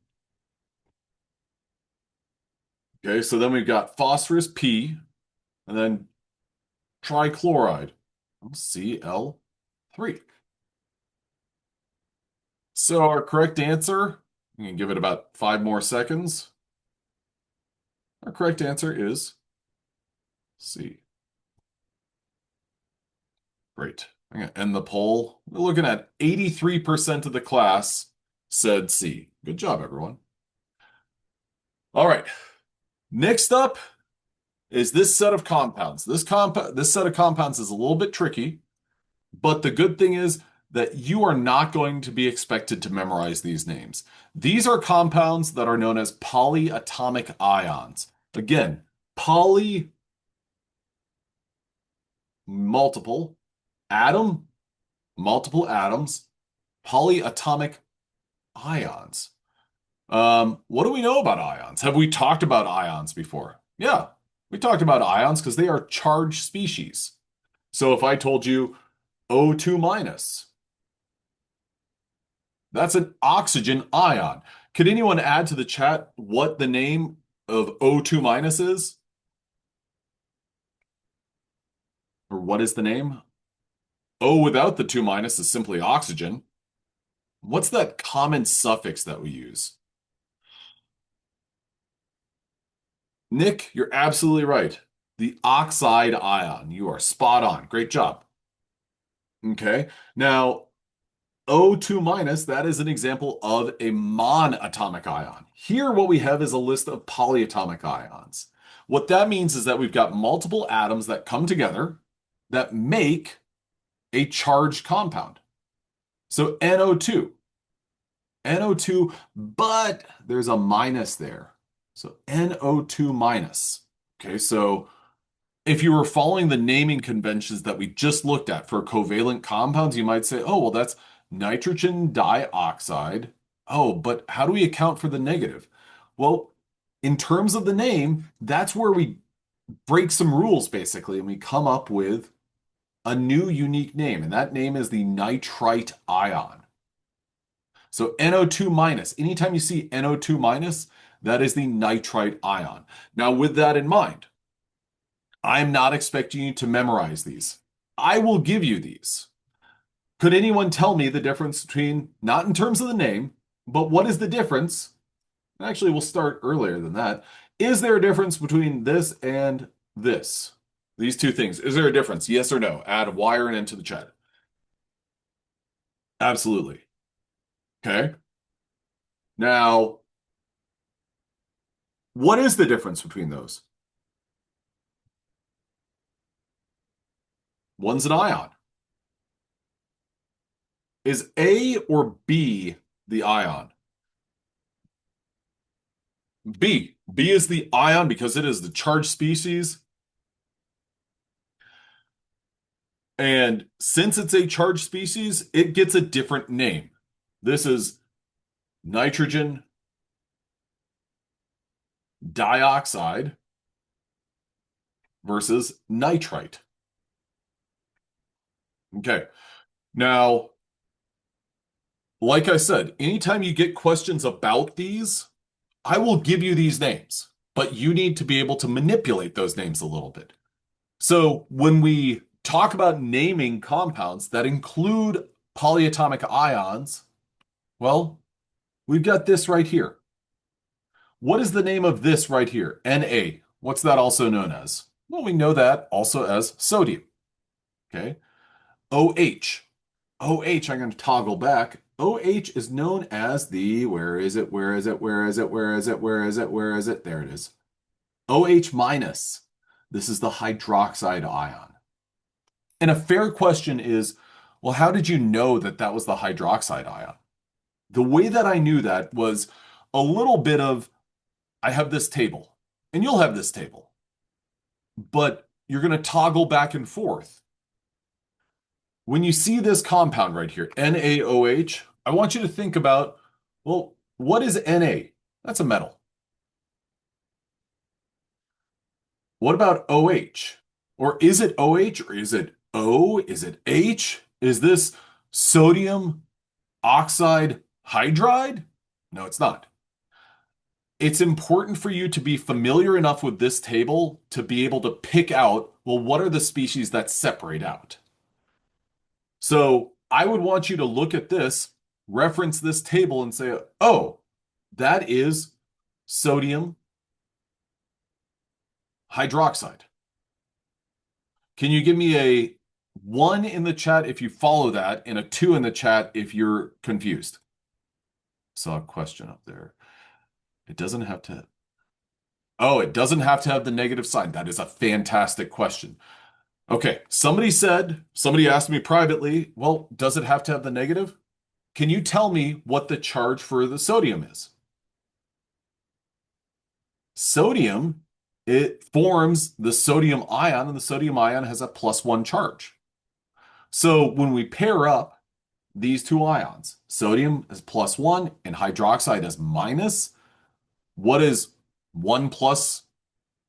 Okay, so then we've got phosphorus P, and then trichloride Cl3. So our correct answer, you can give it about 5 more seconds. Our correct answer is C. Great. I'm going to end the poll. We're looking at 83% of the class said C. Good job, everyone. All right. Next up is this set of compounds. This set of compounds is a little bit tricky, but the good thing is that you are not going to be expected to memorize these names. These are compounds that are known as polyatomic ions. Again, poly, multiple, atom, multiple atoms, polyatomic ions. What do we know about ions? Have we talked about ions before? Yeah, we talked about ions because they are charged species. So if I told you O2 minus, that's an oxygen ion. Could anyone add to the chat what the name of O2 minus is? Or what is the name? O without the 2 minus is simply oxygen. What's that common suffix that we use? Nick, you're absolutely right. The oxide ion. You are spot on. Great job. Okay. Now, O2 minus, that is an example of a monatomic ion. Here, what we have is a list of polyatomic ions. What that means is that we've got multiple atoms that come together that make a charged compound. So NO2, NO2, but there's a minus there. So NO2 minus. Okay, so if you were following the naming conventions that we just looked at for covalent compounds, you might say, oh, well, that's nitrogen dioxide. Oh, but how do we account for the negative? Well, in terms of the name, that's where we break some rules basically, and we come up with a new unique name, and that name is the nitrite ion. So NO2 minus, anytime you see NO2 minus, that is the nitrite ion. Now, with that in mind, I'm not expecting you to memorize these. I will give you these. Could anyone tell me the difference between, not in terms of the name, but what is the difference? Actually, we'll start earlier than that. Is there a difference between this and this? These two things. Is there a difference? Yes or no? Add Y or an N to the chat. Absolutely. Okay. Now, what is the difference between those? One's an ion. Is A or B the ion? B. B is the ion because it is the charged species. And since it's a charged species, it gets a different name. This is nitrogen dioxide versus nitrite. Okay. Now, like I said, anytime you get questions about these, I will give you these names, but you need to be able to manipulate those names a little bit. So when we talk about naming compounds that include polyatomic ions, well, we've got this right here. What is the name of this right here? Na. What's that also known as? Well, we know that also as sodium. Okay. OH. OH, I'm going to toggle back. OH is known as the, where is it? Where is it? Where is it? Where is it? Where is it? Where is it? There it is. OH minus. This is the hydroxide ion. And a fair question is, well, how did you know that that was the hydroxide ion? The way that I knew that was a little bit of, I have this table, and you'll have this table, but you're going to toggle back and forth. When you see this compound right here, NaOH, I want you to think about, well, what is Na? That's a metal. What about OH? Or is it OH or is it O? Is it H? Is this sodium oxide hydride? No, it's not. It's important for you to be familiar enough with this table to be able to pick out, well, what are the species that separate out? So I would want you to look at this, reference this table and say, oh, that is sodium hydroxide. Can you give me a 1 in the chat if you follow that and a 2 in the chat if you're confused? Saw a question up there. It doesn't have to. Oh, it doesn't have to have the negative sign. That is a fantastic question. Okay, somebody asked me privately, well, does it have to have the negative? Can you tell me what the charge for the sodium is? Sodium, it forms the sodium ion, and the sodium ion has a +1 charge. So when we pair up these two ions, sodium is +1 and hydroxide is minus, what is 1 plus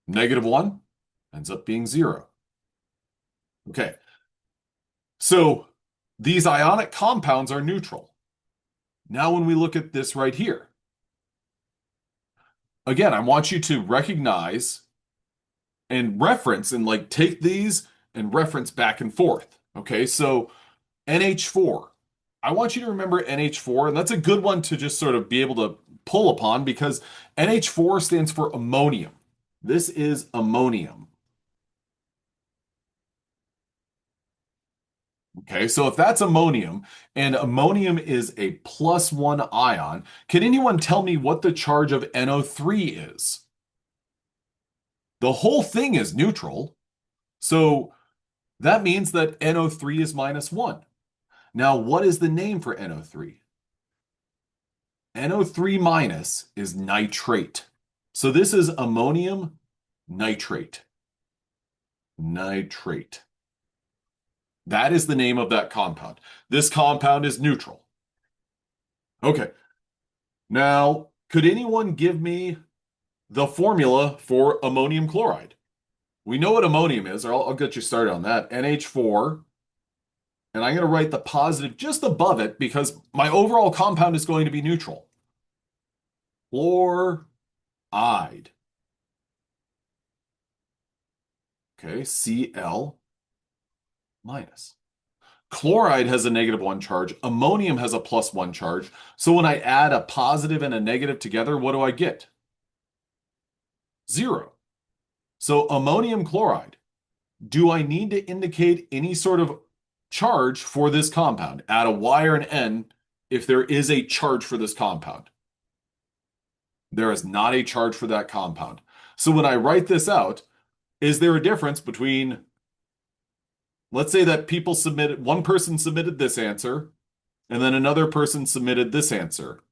-1? Ends up being 0. Okay, so these ionic compounds are neutral. Now when we look at this right here, again, I want you to recognize and reference and like take these and reference back and forth. Okay, so NH4. I want you to remember NH4, and that's a good one to just sort of be able to pull upon because NH4 stands for ammonium. This is ammonium. Okay, so if that's ammonium and ammonium is a +1 ion, can anyone tell me what the charge of NO3 is? The whole thing is neutral, so that means that NO3 is -1. Now, what is the name for NO3? NO3 minus is nitrate. So this is ammonium nitrate. Nitrate. That is the name of that compound. This compound is neutral. Okay. Now, could anyone give me the formula for ammonium chloride? We know what ammonium is, or I'll get you started on that. NH4, and I'm going to write the positive just above it because my overall compound is going to be neutral. Chloride. Okay, Cl minus. Chloride has a -1 charge. Ammonium has a +1 charge. So when I add a positive and a negative together, what do I get? 0. So ammonium chloride, do I need to indicate any sort of charge for this compound? Add a Y or an N if there is a charge for this compound. There is not a charge for that compound. So when I write this out, is there a difference between, let's say that one person submitted this answer, and then another person submitted this answer.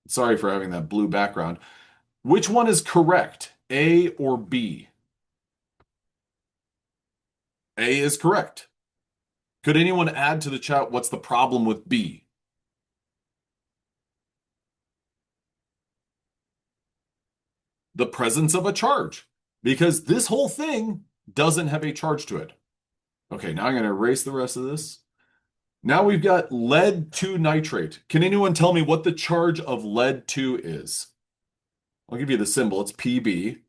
Sorry for having that blue background. Which one is correct, A or B? A is correct. Could anyone add to the chat what's the problem with B? The presence of a charge, because this whole thing doesn't have a charge to it. Okay, now I'm going to erase the rest of this. Now we've got lead 2 nitrate. Can anyone tell me what the charge of lead 2 is? I'll give you the symbol. It's Pb.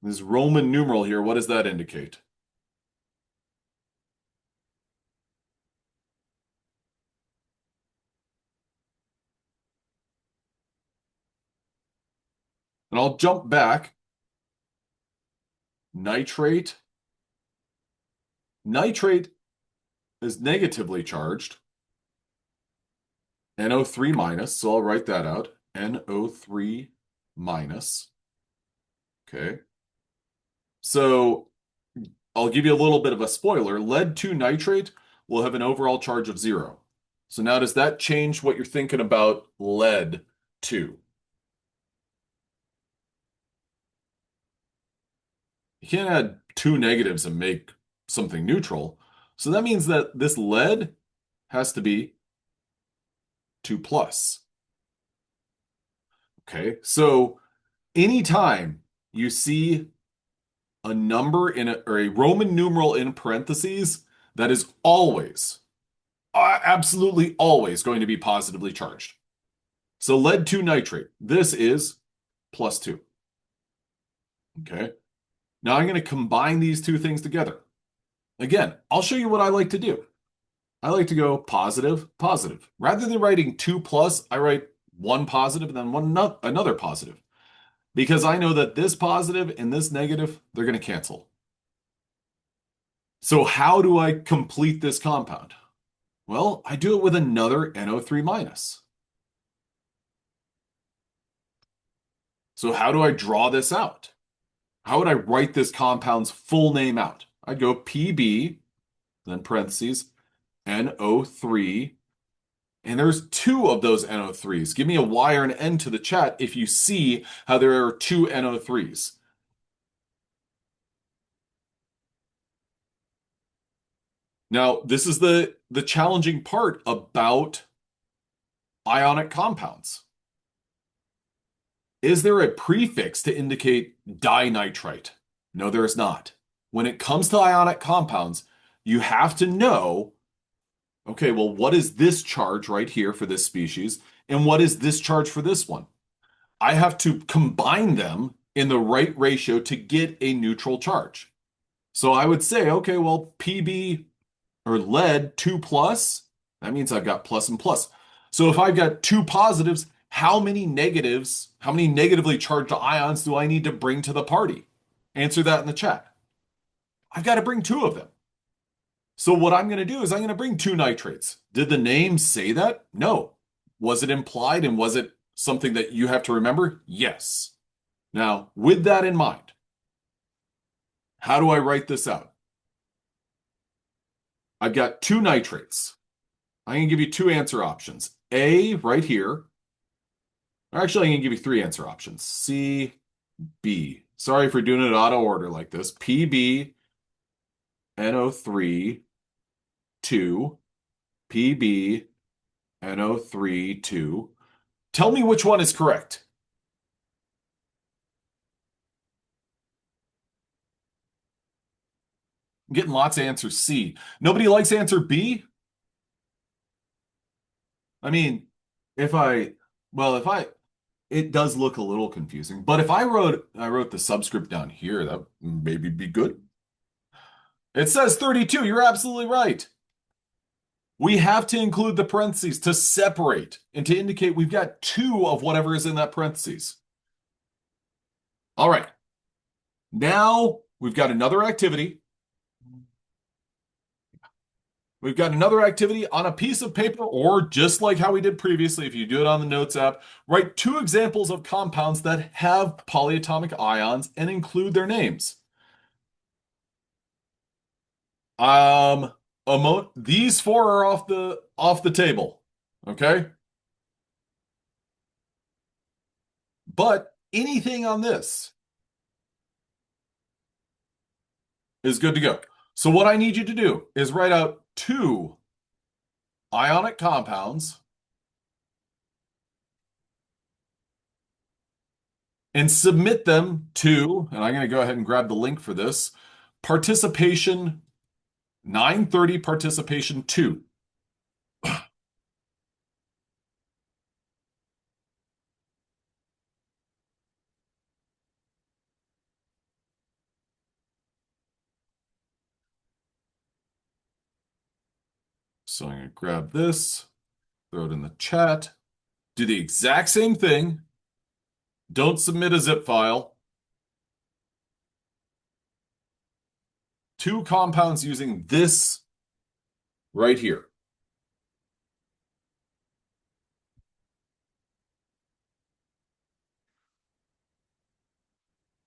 This Roman numeral here, what does that indicate? And I'll jump back. Nitrate. Nitrate is negatively charged. NO3 minus, so I'll write that out. NO3 minus. Okay. So I'll give you a little bit of a spoiler. Lead 2 nitrate will have an overall charge of 0. So now does that change what you're thinking about lead 2? You can't add 2 negatives and make something neutral. So that means that this lead has to be 2 plus. Okay, so anytime you see a number or a Roman numeral in parentheses, that is always, absolutely always going to be positively charged. So lead 2 nitrate, this is +2. Okay. Now I'm going to combine these two things together. Again, I'll show you what I like to do. I like to go positive, positive. Rather than writing 2 plus, I write 1 positive and then another positive. Because I know that this positive and this negative, they're going to cancel. So how do I complete this compound? Well, I do it with another NO3 minus. So how do I draw this out? How would I write this compound's full name out? I'd go PB, then parentheses, NO3, and there's 2 of those NO3s. Give me a Y or an N to the chat if you see how there are 2 NO3s. Now, this is the challenging part about ionic compounds. Is there a prefix to indicate dinitrite? No, there is not. When it comes to ionic compounds, you have to know, okay, well, what is this charge right here for this species? And what is this charge for this one? I have to combine them in the right ratio to get a neutral charge. So I would say, okay, well, Pb or lead 2 plus, that means I've got plus and plus. So if I've got 2 positives, how many negatively charged ions do I need to bring to the party? Answer that in the chat. I've got to bring 2 of them. So what I'm going to do is I'm going to bring two nitrates. Did the name say that? No. Was it implied and was it something that you have to remember? Yes. Now, with that in mind, how do I write this out? I've got two nitrates. I'm going to give you two answer options. A right here. Or actually, I'm going to give you three answer options. C, B. Sorry for doing it auto order like this. PB, NO3, 2, PB, NO3, 2. Tell me which one is correct. I'm getting lots of answers C. Nobody likes answer B? I mean, if I, well, if I, it does look a little confusing, but if I wrote the subscript down here, that maybe be good. It says 32. You're absolutely right. We have to include the parentheses to separate and to indicate we've got two of whatever is in that parentheses. All right. Now we've got another activity. We've got another activity on a piece of paper, or just like how we did previously, if you do it on the Notes app, write two examples of compounds that have polyatomic ions and include their names. Um, these four are off the table. Okay? But anything on this is good to go. So what I need you to do is write out two ionic compounds and submit them to, and I'm going to go ahead and grab the link for this, participation 930 participation 2. So I'm going to grab this, throw it in the chat, do the exact same thing. Don't submit a zip file. Two compounds using this right here.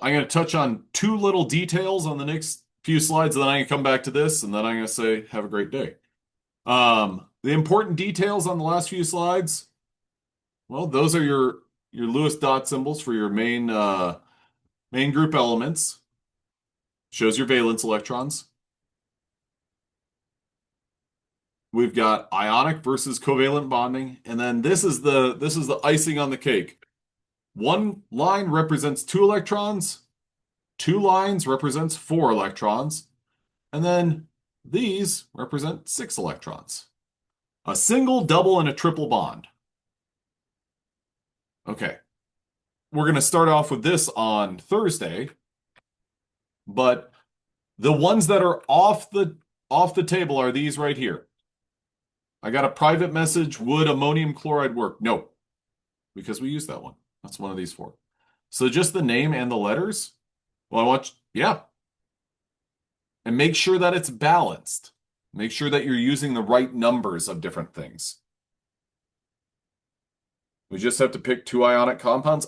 I'm going to touch on two little details on the next few slides, and then I can come back to this, and then I'm going to say, have a great day. The important details on the last few slides, well, those are your Lewis dot symbols for your main group elements. Shows your valence electrons. We've got ionic versus covalent bonding, and then this is the icing on the cake. One line represents 2 electrons, 2 lines represents 4 electrons, and then these represent 6 electrons. A single, double, and a triple bond. Okay, we're going to start off with this on Thursday, but the ones that are off the table are these right here. I got a private message, would ammonium chloride work? No, because we used that one. That's one of these 4. So just the name and the letters. Well, yeah. And make sure that it's balanced. Make sure that you're using the right numbers of different things. We just have to pick 2 ionic compounds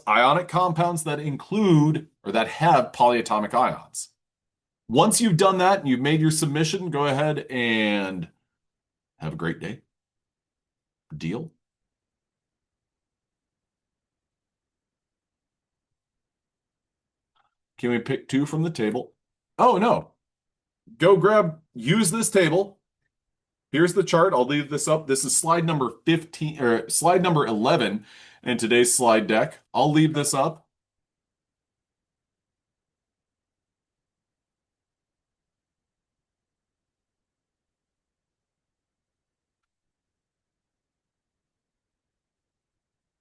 that include or that have polyatomic ions. Once you've done that and you've made your submission, go ahead and have a great day. Deal? Can we pick 2 from the table? Oh, no. Use this table. Here's the chart. I'll leave this up. This is slide number 15 or slide number 11 in today's slide deck. I'll leave this up.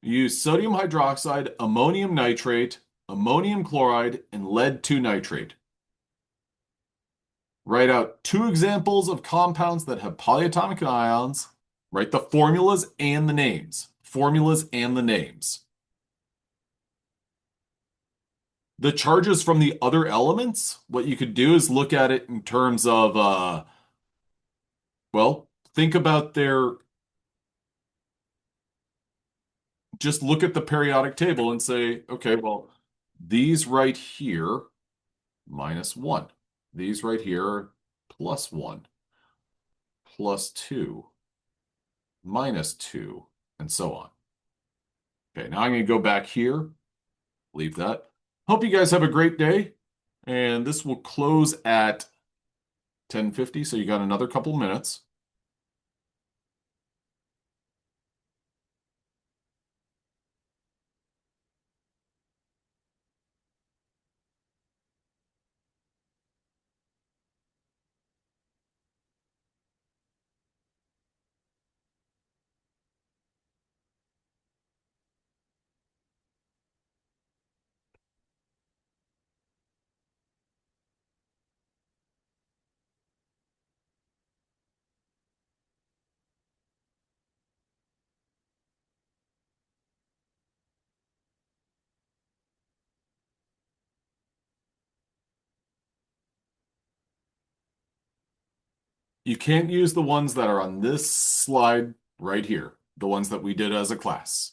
Use sodium hydroxide, ammonium nitrate, ammonium chloride, and lead 2 nitrate. Write out 2 examples of compounds that have polyatomic ions. Write the formulas and the names. Formulas and the names. The charges from the other elements, what you could do is look at it in terms of Well, think about just look at the periodic table and say, okay, well, these right here minus 1. These right here are plus 1, plus 2, minus 2, and so on. Okay, now I'm going to go back here, leave that. Hope you guys have a great day. And this will close at 10:50, so you got another couple minutes. You can't use the ones that are on this slide right here, the ones that we did as a class.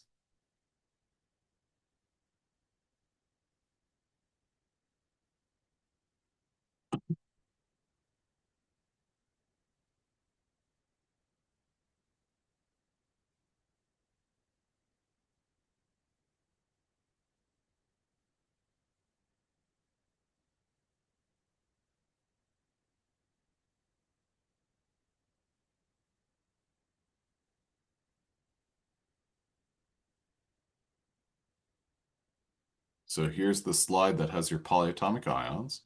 So here's the slide that has your polyatomic ions.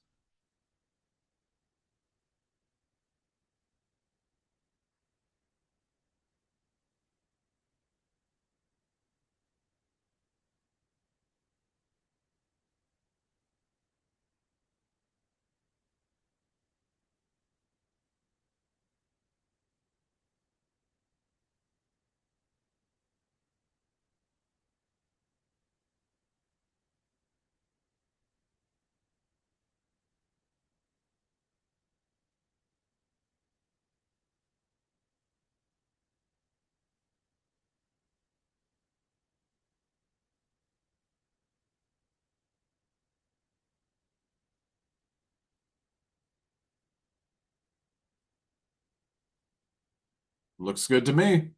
Looks good to me.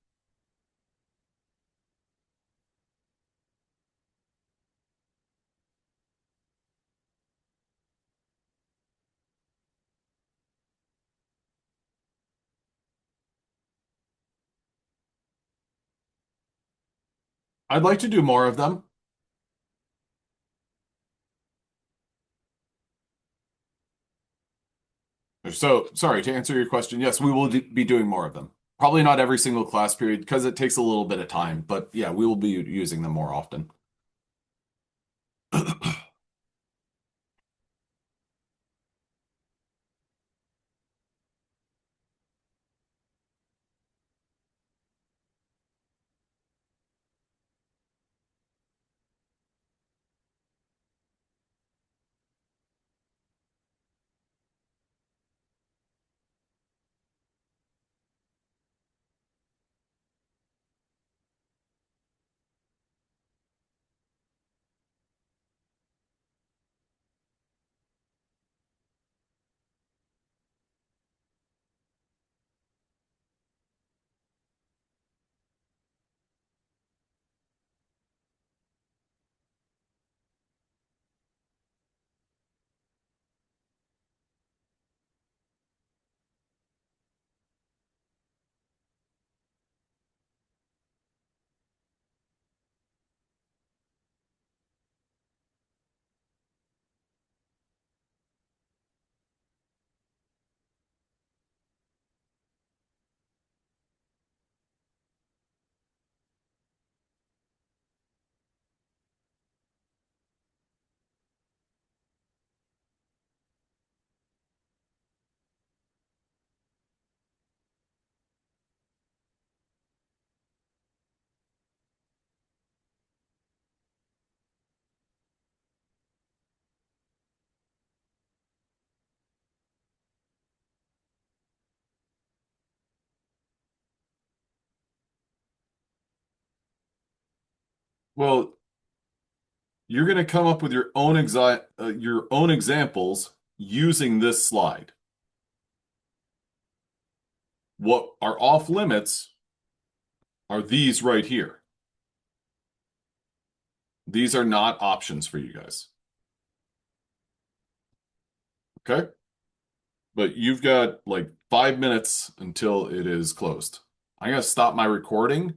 I'd like to do more of them. So, sorry, to answer your question, yes, we will be doing more of them. Probably not every single class period because it takes a little bit of time, but yeah, we will be using them more often. Well, you're going to come up with your own examples using this slide. What are off limits are these right here. These are not options for you guys. Okay? But you've got like 5 minutes until it is closed. I'm going to stop my recording